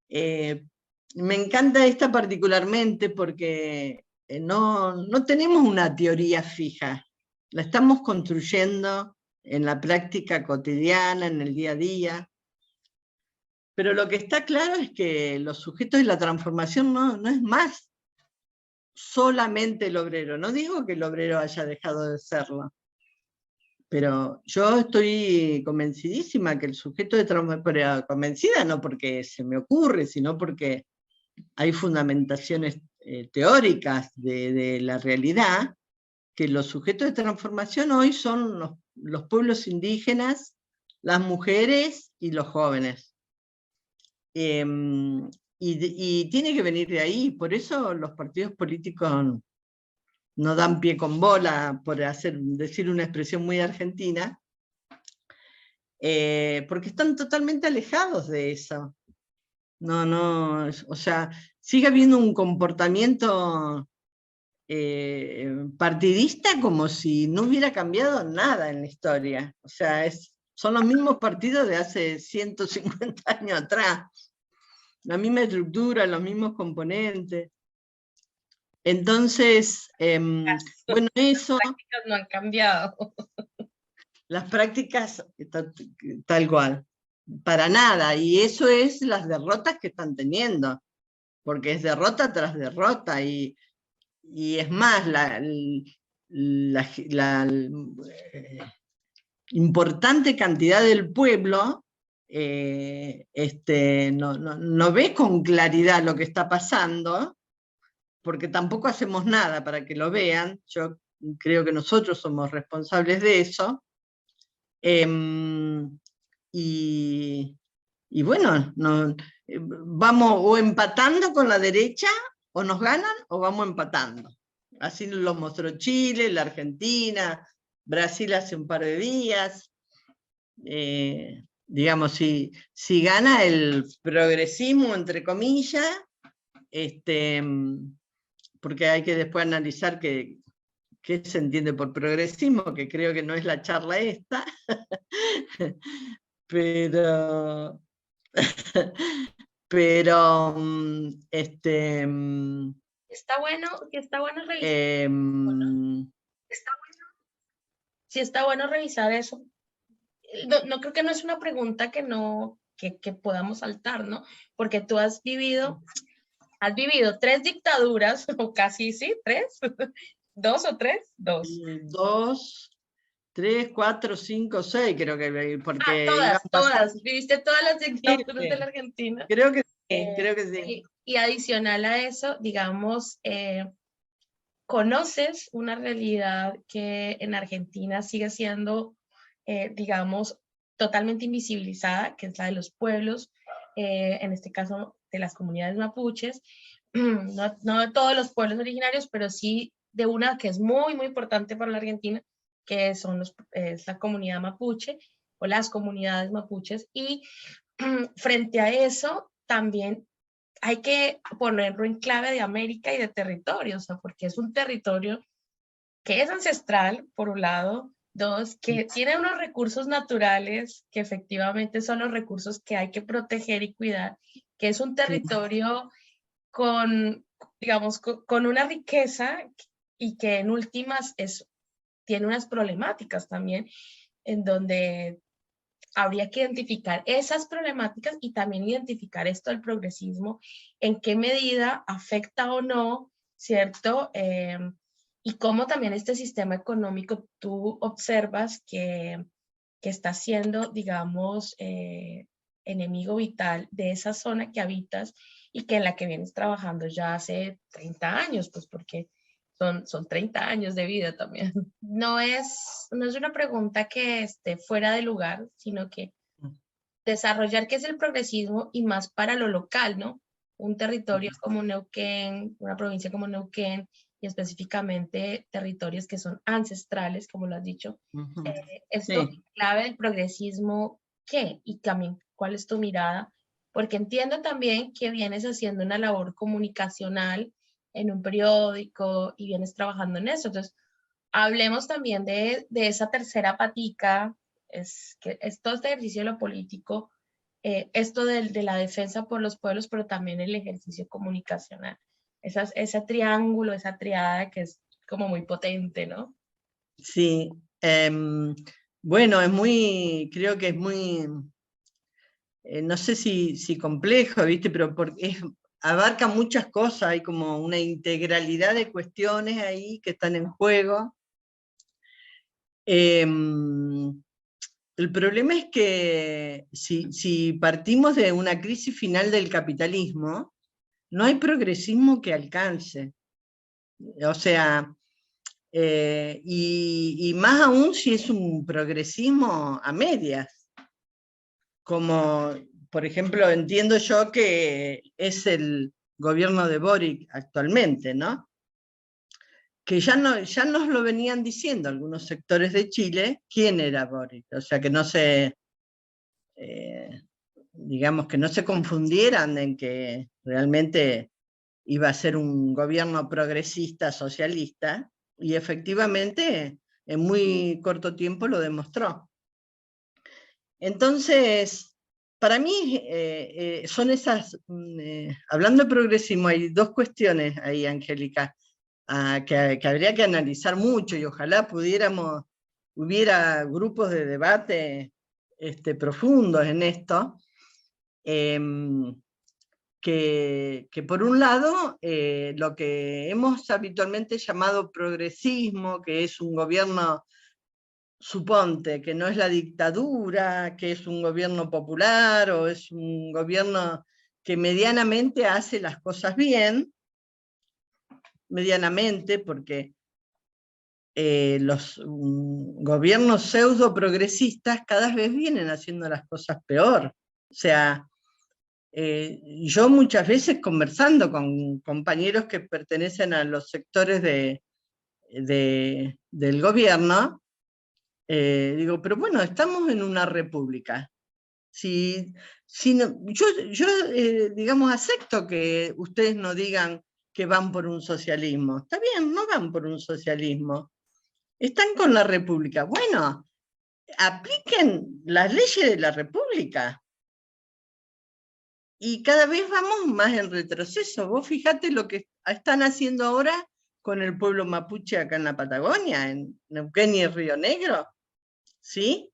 Me encanta esta particularmente porque no tenemos una teoría fija, la estamos construyendo en la práctica cotidiana, en el día a día. Pero lo que está claro es que los sujetos de la transformación no es más solamente el obrero. No digo que el obrero haya dejado de serlo, pero yo estoy convencidísima que el sujeto de transformación, convencida no porque se me ocurre, sino porque hay fundamentaciones teóricas de la realidad, que los sujetos de transformación hoy son los pueblos indígenas, las mujeres y los jóvenes. Y tiene que venir de ahí, por eso los partidos políticos no dan pie con bola, por decir una expresión muy argentina, porque están totalmente alejados de eso. O sea, sigue habiendo un comportamiento partidista como si no hubiera cambiado nada en la historia. O sea, son los mismos partidos de hace 150 años atrás. La misma estructura, los mismos componentes. Entonces, bueno, eso... Las prácticas no han cambiado. Las prácticas, tal cual, para nada. Y eso es las derrotas que están teniendo, porque es derrota tras derrota. Y es más, la importante cantidad del pueblo no ve con claridad lo que está pasando, porque tampoco hacemos nada para que lo vean. Yo creo que nosotros somos responsables de eso. Y bueno, vamos o empatando con la derecha, o nos ganan, o vamos empatando. Así lo mostró Chile, la Argentina, Brasil hace un par de días. Digamos, si gana el progresismo, entre comillas, porque hay que después analizar que qué se entiende por progresismo, que creo que no es la charla esta, pero, pero está bueno revisar, em, sí está bueno revisar eso. No creo que no es una pregunta que no, que podamos saltar, ¿no? Porque tú has vivido 3 dictaduras, o casi, sí, 3, 2 o 3, 2. 2, 3, 4, 5, 6 creo que, porque iban pasando. Todas, viviste todas las dictaduras de la Sí, Argentina. creo que sí, creo que sí. Y adicional a eso, digamos, conoces una realidad que en Argentina sigue siendo, digamos, totalmente invisibilizada, que es la de los pueblos, en este caso de las comunidades mapuches, no de todos los pueblos originarios, pero sí de una que es muy, muy importante para la Argentina, que es la comunidad mapuche o las comunidades mapuches. Y frente a eso, también hay que ponerlo en clave de América y de territorio, o sea, porque es un territorio que es ancestral, por un lado, dos, que tiene unos recursos naturales que efectivamente son los recursos que hay que proteger y cuidar, que es un Sí, territorio con, digamos, con una riqueza y que en últimas tiene unas problemáticas también, en donde habría que identificar esas problemáticas y también identificar esto del progresismo, en qué medida afecta o no, ¿cierto? Y cómo también este sistema económico tú observas que está siendo, digamos, enemigo vital de esa zona que habitas y que en la que vienes trabajando ya hace 30 años, pues porque son 30 años de vida también. No es una pregunta que esté fuera de lugar, sino que desarrollar qué es el progresismo y más para lo local, ¿no? Un territorio como Neuquén, una provincia como Neuquén y específicamente territorios que son ancestrales, como lo has dicho. Esto, sí, clave del progresismo, ¿qué? Y también, ¿cuál es tu mirada? Porque entiendo también que vienes haciendo una labor comunicacional en un periódico y vienes trabajando en eso. Entonces, hablemos también de esa tercera patica, que es todo este ejercicio de lo político, esto de la defensa por los pueblos, pero también el ejercicio comunicacional. Ese triángulo, esa triada que es como muy potente, ¿no? sí. Bueno, creo que es muy, no sé si complejo, ¿viste? Pero porque abarca muchas cosas, hay como una integralidad de cuestiones ahí que están en juego. El problema es que si partimos de una crisis final del capitalismo, no hay progresismo que alcance. O sea, y más aún si es un progresismo a medias, como por ejemplo entiendo yo que es el gobierno de Boric actualmente, ¿no? Que ya nos lo venían diciendo algunos sectores de Chile, quién era Boric, o sea que no se, digamos que no se confundieran en que realmente iba a ser un gobierno progresista, socialista, y efectivamente en muy corto tiempo lo demostró. Entonces, para mí son esas, hablando de progresismo, hay dos cuestiones ahí, Angélica, que habría que analizar mucho y ojalá hubiera grupos de debate profundos en esto, que por un lado, lo que hemos habitualmente llamado progresismo, que es un gobierno, suponte, que no es la dictadura, que es un gobierno popular o es un gobierno que medianamente hace las cosas bien, medianamente, porque los gobiernos pseudo progresistas cada vez vienen haciendo las cosas peor. O sea, yo muchas veces conversando con compañeros que pertenecen a los sectores del gobierno, digo, pero bueno, estamos en una república. Yo digamos, acepto que ustedes no digan que van por un socialismo. Está bien, no van por un socialismo. están con la República. Bueno, apliquen las leyes de la República. Y cada vez vamos más en retroceso. Vos fijate lo que están haciendo ahora con el pueblo mapuche acá en la Patagonia, en Neuquén y Río Negro, ¿sí?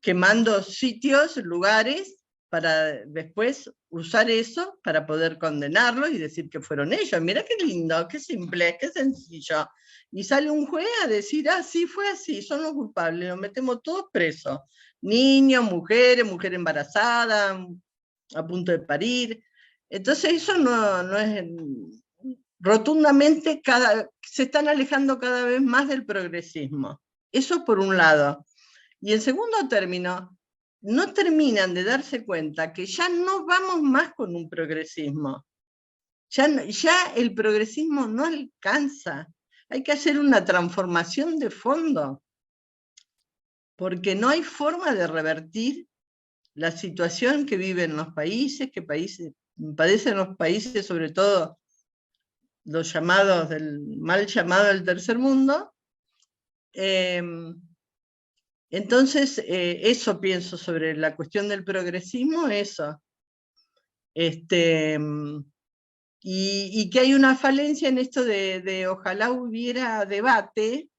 Quemando sitios, lugares, para después usar eso para poder condenarlos y decir que fueron ellos. Mira qué lindo, qué simple, qué sencillo. Y sale un juez a decir, ah, sí, fue así, son los culpables, los metemos todos presos. Niños, mujeres, mujer embarazada, a punto de parir. Entonces eso no es... Rotundamente se están alejando cada vez más del progresismo. Eso por un lado. Y en segundo término, no terminan de darse cuenta que ya no vamos más con un progresismo. Ya el progresismo no alcanza. Hay que hacer una transformación de fondo, porque no hay forma de revertir la situación que viven los países, padecen los países, sobre todo los llamados mal llamado del tercer mundo. Entonces, eso pienso sobre la cuestión del progresismo, eso. Y que hay una falencia en esto de ojalá hubiera debate,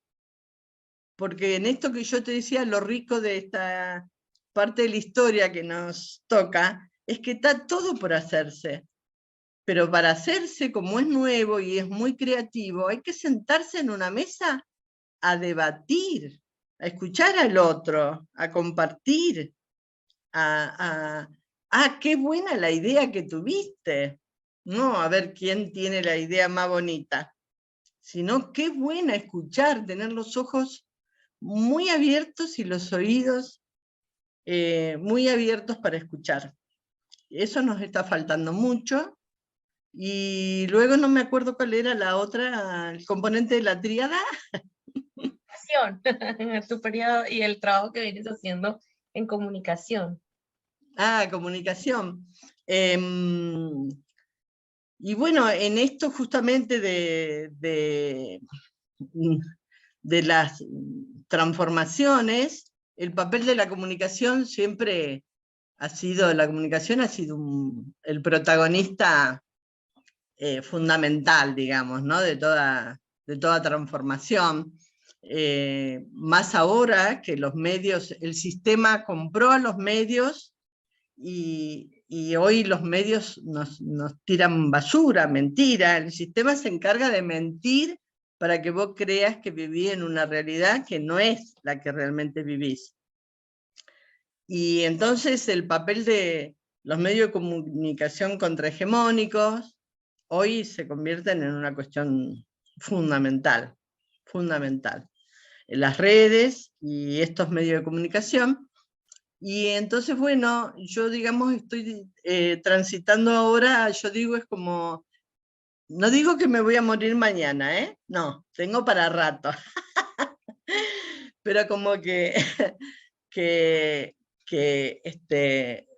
porque en esto que yo te decía, lo rico de esta parte de la historia que nos toca, es que está todo por hacerse. Pero para hacerse, como es nuevo y es muy creativo, hay que sentarse en una mesa a debatir, a escuchar al otro, a compartir, qué buena la idea que tuviste. No a ver quién tiene la idea más bonita, sino qué buena escuchar, tener los ojos muy abiertos y los oídos muy abiertos para escuchar. Eso nos está faltando mucho. Y luego no me acuerdo cuál era la otra, el componente de la tríada. Tu periodo y el trabajo que vienes haciendo en comunicación. Comunicación. Y bueno, en esto justamente de las transformaciones, el papel de la comunicación siempre ha sido, el protagonista fundamental, digamos, ¿no? de toda transformación. Más ahora que los medios, el sistema compró a los medios y hoy los medios nos tiran basura, mentira. El sistema se encarga de mentir para que vos creas que vivís en una realidad que no es la que realmente vivís. Y entonces el papel de los medios de comunicación contrahegemónicos hoy se convierten en una cuestión fundamental, fundamental. Las redes y estos medios de comunicación. Y entonces, bueno, yo digamos estoy transitando ahora, yo digo es como, no digo que me voy a morir mañana, no, tengo para rato. Pero como que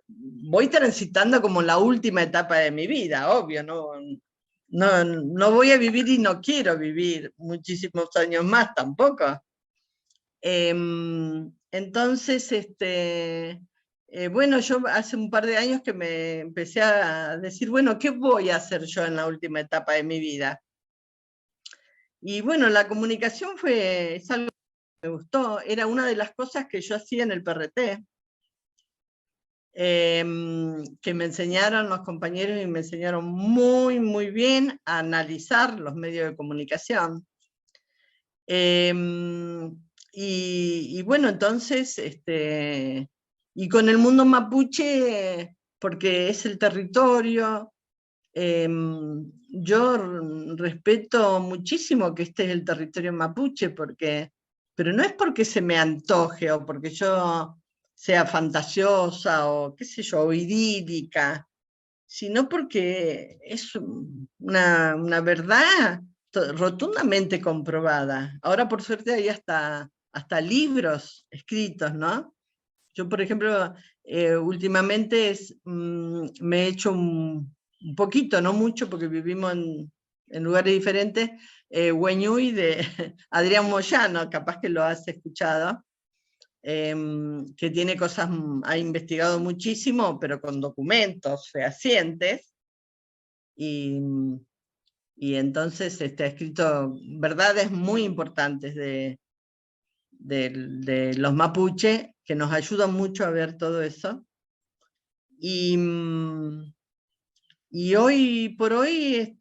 voy transitando como la última etapa de mi vida, obvio, no voy a vivir y no quiero vivir muchísimos años más tampoco. Entonces, bueno, yo hace un par de años que me empecé a decir, bueno, ¿qué voy a hacer yo en la última etapa de mi vida? Y bueno, la comunicación es algo que me gustó, era una de las cosas que yo hacía en el PRT, que me enseñaron los compañeros y me enseñaron muy, muy bien a analizar los medios de comunicación. Y bueno, entonces, y con el mundo mapuche, porque es el territorio, yo respeto muchísimo que este es el territorio mapuche, pero no es porque se me antoje o porque yo sea fantasiosa o qué sé yo, o idílica, sino porque es una verdad rotundamente comprobada. Ahora por suerte hay hasta libros escritos, ¿no? Yo, por ejemplo, últimamente me he hecho un poquito, no mucho, porque vivimos en lugares diferentes, Hueñuy de Adrián Moyano, capaz que lo has escuchado, que tiene cosas, ha investigado muchísimo, pero con documentos fehacientes, y entonces ha escrito verdades muy importantes de los mapuche, que nos ayudan mucho a ver todo eso. Y hoy por hoy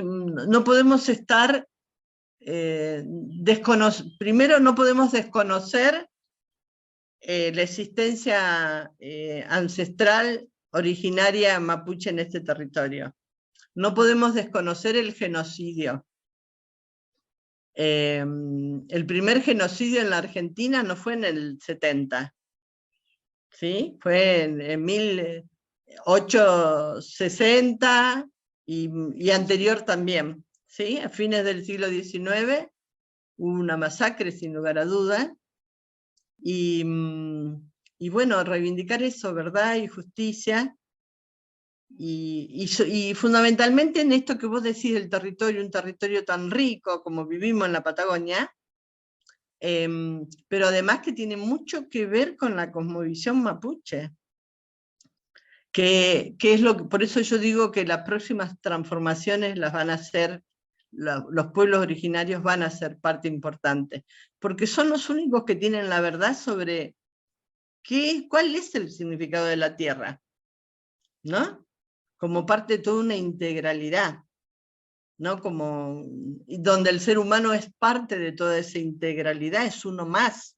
no podemos estar, primero no podemos desconocer la existencia ancestral originaria mapuche en este territorio. No podemos desconocer el genocidio. El primer genocidio en la Argentina no fue en el 70, ¿sí? Fue en 1860 y anterior también, ¿sí? A fines del siglo XIX hubo una masacre, sin lugar a dudas, y bueno, reivindicar eso, verdad y justicia, y fundamentalmente en esto que vos decís del territorio, un territorio tan rico como vivimos en la Patagonia, pero además que tiene mucho que ver con la cosmovisión mapuche, que es por eso yo digo que las próximas transformaciones las van a hacer, los pueblos originarios van a ser parte importante, porque son los únicos que tienen la verdad sobre cuál es el significado de la tierra, ¿no? Como parte de toda una integralidad, ¿no? Donde el ser humano es parte de toda esa integralidad, es uno más,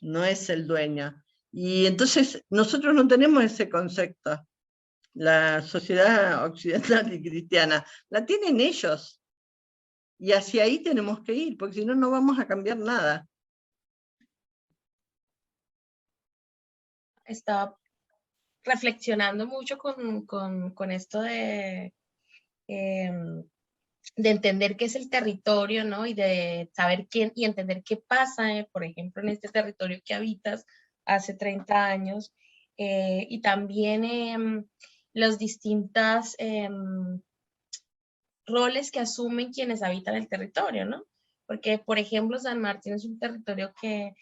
no es el dueño. Y entonces nosotros no tenemos ese concepto. La sociedad occidental y cristiana la tienen ellos. Y hacia ahí tenemos que ir, porque si no, no vamos a cambiar nada. Estaba reflexionando mucho con esto de entender qué es el territorio, ¿no? Y de saber quién y entender qué pasa, por ejemplo, en este territorio que habitas hace 30 años, y también los distintos roles que asumen quienes habitan el territorio, ¿no? Porque, por ejemplo, San Martín es un territorio que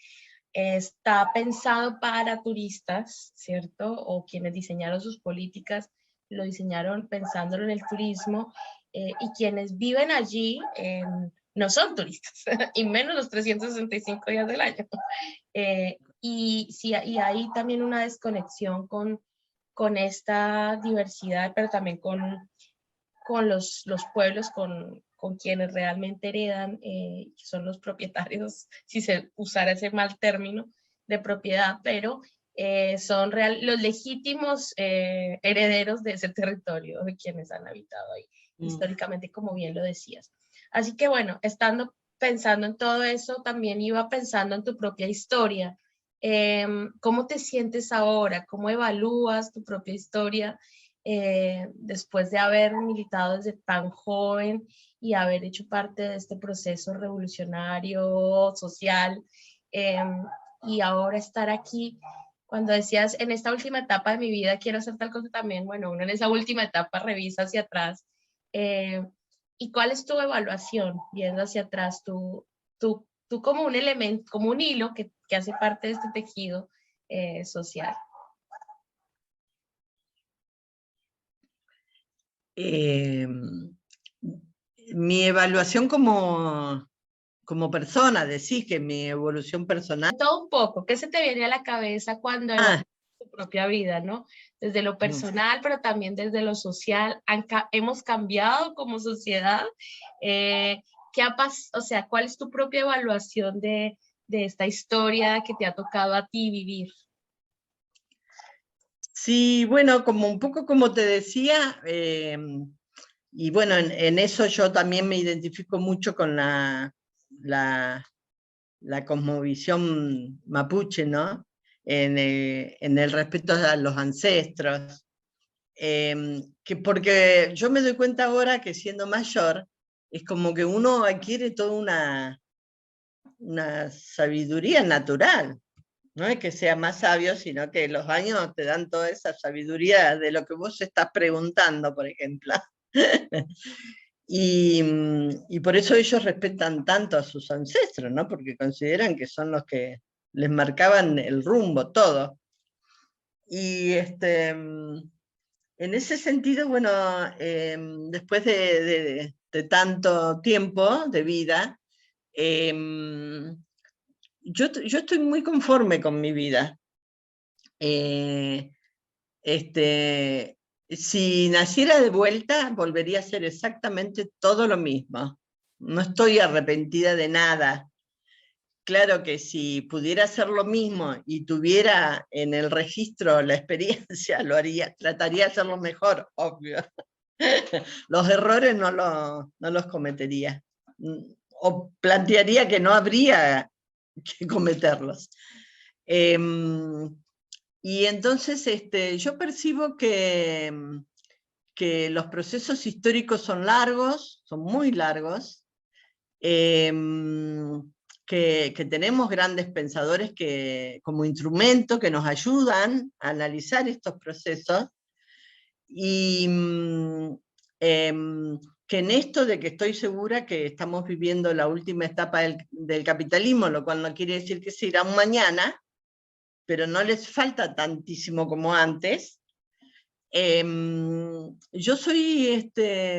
está pensado para turistas, ¿cierto? O quienes diseñaron sus políticas lo diseñaron pensándolo en el turismo, y quienes viven allí no son turistas, y menos los 365 días del año. Y hay también una desconexión con esta diversidad, pero también con los pueblos, con quienes realmente heredan, que son los propietarios, si se usara ese mal término de propiedad, pero son los legítimos herederos de ese territorio, de quienes han habitado ahí históricamente, como bien lo decías. Así que bueno, pensando en todo eso, también iba pensando en tu propia historia. ¿Cómo te sientes ahora? ¿Cómo evalúas tu propia historia? Después de haber militado desde tan joven y haber hecho parte de este proceso revolucionario, social, y ahora estar aquí, cuando decías, en esta última etapa de mi vida quiero hacer tal cosa también, bueno, uno en esa última etapa revisa hacia atrás, ¿y cuál es tu evaluación viendo hacia atrás, tú como un elemento, como un hilo que hace parte de este tejido social? Mi evaluación como persona, decís que mi evolución personal. Todo un poco, ¿qué se te viene a la cabeza cuando evalúas tu propia vida, ¿no? Desde lo personal, pero también desde lo social. Hemos cambiado como sociedad. ¿Qué ha pasado? O sea, ¿cuál es tu propia evaluación de esta historia que te ha tocado a ti vivir? Sí, bueno, como un poco como te decía, y bueno, en eso yo también me identifico mucho con la cosmovisión mapuche, ¿no? En el respeto a los ancestros. Porque yo me doy cuenta ahora que siendo mayor, es como que uno adquiere toda una sabiduría natural. No es que sea más sabio, sino que los años te dan toda esa sabiduría de lo que vos estás preguntando, por ejemplo. Y por eso ellos respetan tanto a sus ancestros, ¿no? Porque consideran que son los que les marcaban el rumbo, todo. Y en ese sentido, bueno, después de tanto tiempo de vida, yo estoy muy conforme con mi vida. Si naciera de vuelta, volvería a hacer exactamente todo lo mismo. No estoy arrepentida de nada. Claro que si pudiera hacer lo mismo y tuviera en el registro la experiencia, lo haría, trataría de hacerlo mejor, obvio. Los errores no los cometería. O plantearía que no habría que cometerlos. Y entonces yo percibo que los procesos históricos son largos, son muy largos, que tenemos grandes pensadores como instrumento que nos ayudan a analizar estos procesos, y que en esto de que estoy segura que estamos viviendo la última etapa del capitalismo, lo cual no quiere decir que se irá un mañana, pero no les falta tantísimo como antes. Yo soy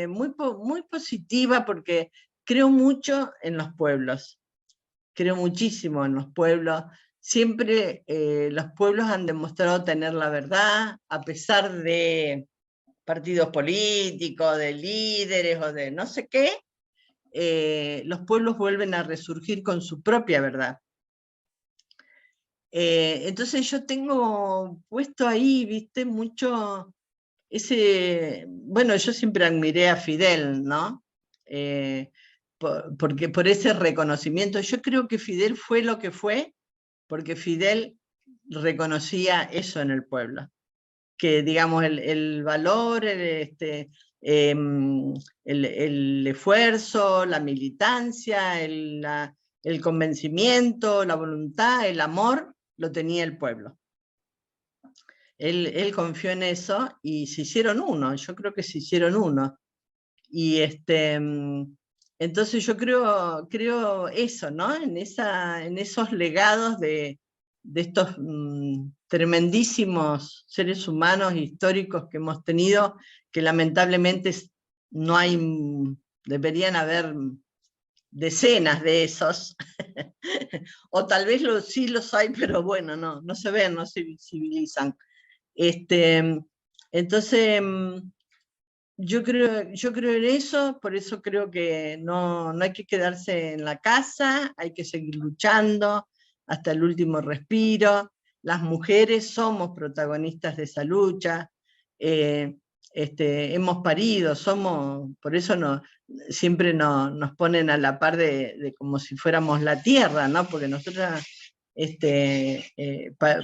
muy positiva porque creo mucho en los pueblos, creo muchísimo en los pueblos. Siempre los pueblos han demostrado tener la verdad, a pesar de partidos políticos, de líderes o de no sé qué, los pueblos vuelven a resurgir con su propia verdad. Entonces yo tengo puesto ahí, viste, mucho bueno, yo siempre admiré a Fidel, ¿no? Porque por ese reconocimiento, yo creo que Fidel fue lo que fue, porque Fidel reconocía eso en el pueblo, que digamos el valor, el esfuerzo, la militancia, el convencimiento, la voluntad, el amor, lo tenía el pueblo. Él confió en eso y se hicieron uno, yo creo que se hicieron uno. Y entonces yo creo eso, ¿no? En esos legados de estos tremendísimos seres humanos históricos que hemos tenido, que lamentablemente no hay, deberían haber decenas de esos, o tal vez sí los hay, pero bueno, no se ven, no se visibilizan. Entonces, yo creo en eso, por eso creo que no hay que quedarse en la casa, hay que seguir luchando hasta el último respiro. Las mujeres somos protagonistas de esa lucha, hemos parido, por eso siempre nos ponen a la par de como si fuéramos la tierra, ¿no? Porque nosotras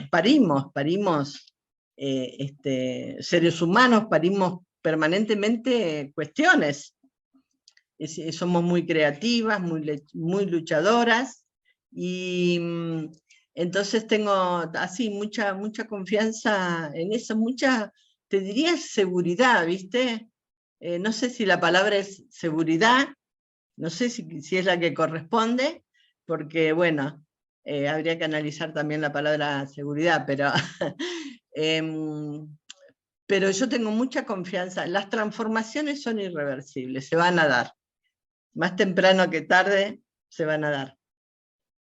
parimos seres humanos, parimos permanentemente cuestiones. Somos muy creativas, muy luchadoras, y entonces tengo así mucha confianza en eso, te diría seguridad, ¿viste? No sé si la palabra es seguridad, no sé si es la que corresponde, porque bueno, habría que analizar también la palabra seguridad, pero yo tengo mucha confianza. Las transformaciones son irreversibles, se van a dar. Más temprano que tarde, se van a dar.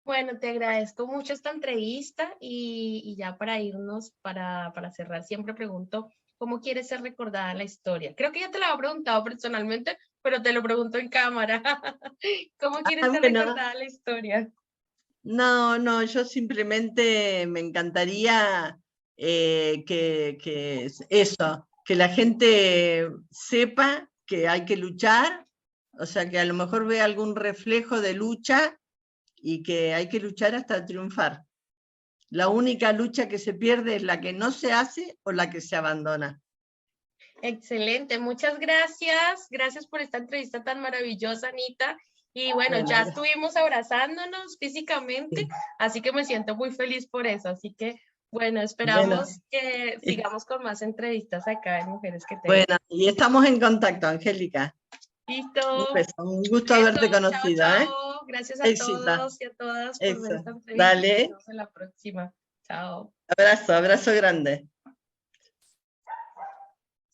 Bueno, te agradezco mucho esta entrevista y ya para irnos, para cerrar, siempre pregunto, ¿cómo quieres ser recordada en la historia? Creo que ya te lo había preguntado personalmente, pero te lo pregunto en cámara. ¿Cómo quieres ser recordada en la historia? No, yo simplemente me encantaría que la gente sepa que hay que luchar, o sea, que a lo mejor vea algún reflejo de lucha y que hay que luchar hasta triunfar. La única lucha que se pierde es la que no se hace o la que se abandona. Excelente, muchas gracias. Gracias por esta entrevista tan maravillosa, Anita. Y bueno, ya estuvimos abrazándonos físicamente, así que me siento muy feliz por eso. Así que Bueno, Bueno, esperamos que sigamos con más entrevistas acá en Mujeres que Tejen. bueno, y estamos en contacto, Angélica. Un Listo. beso, un gusto Besos, haberte chao, conocido, ¿eh? chao. Gracias a Éxito, todos y a todas por ver eso. esta entrevista. Nos Dale, vemos en la próxima. Chao. abrazo, abrazo grande.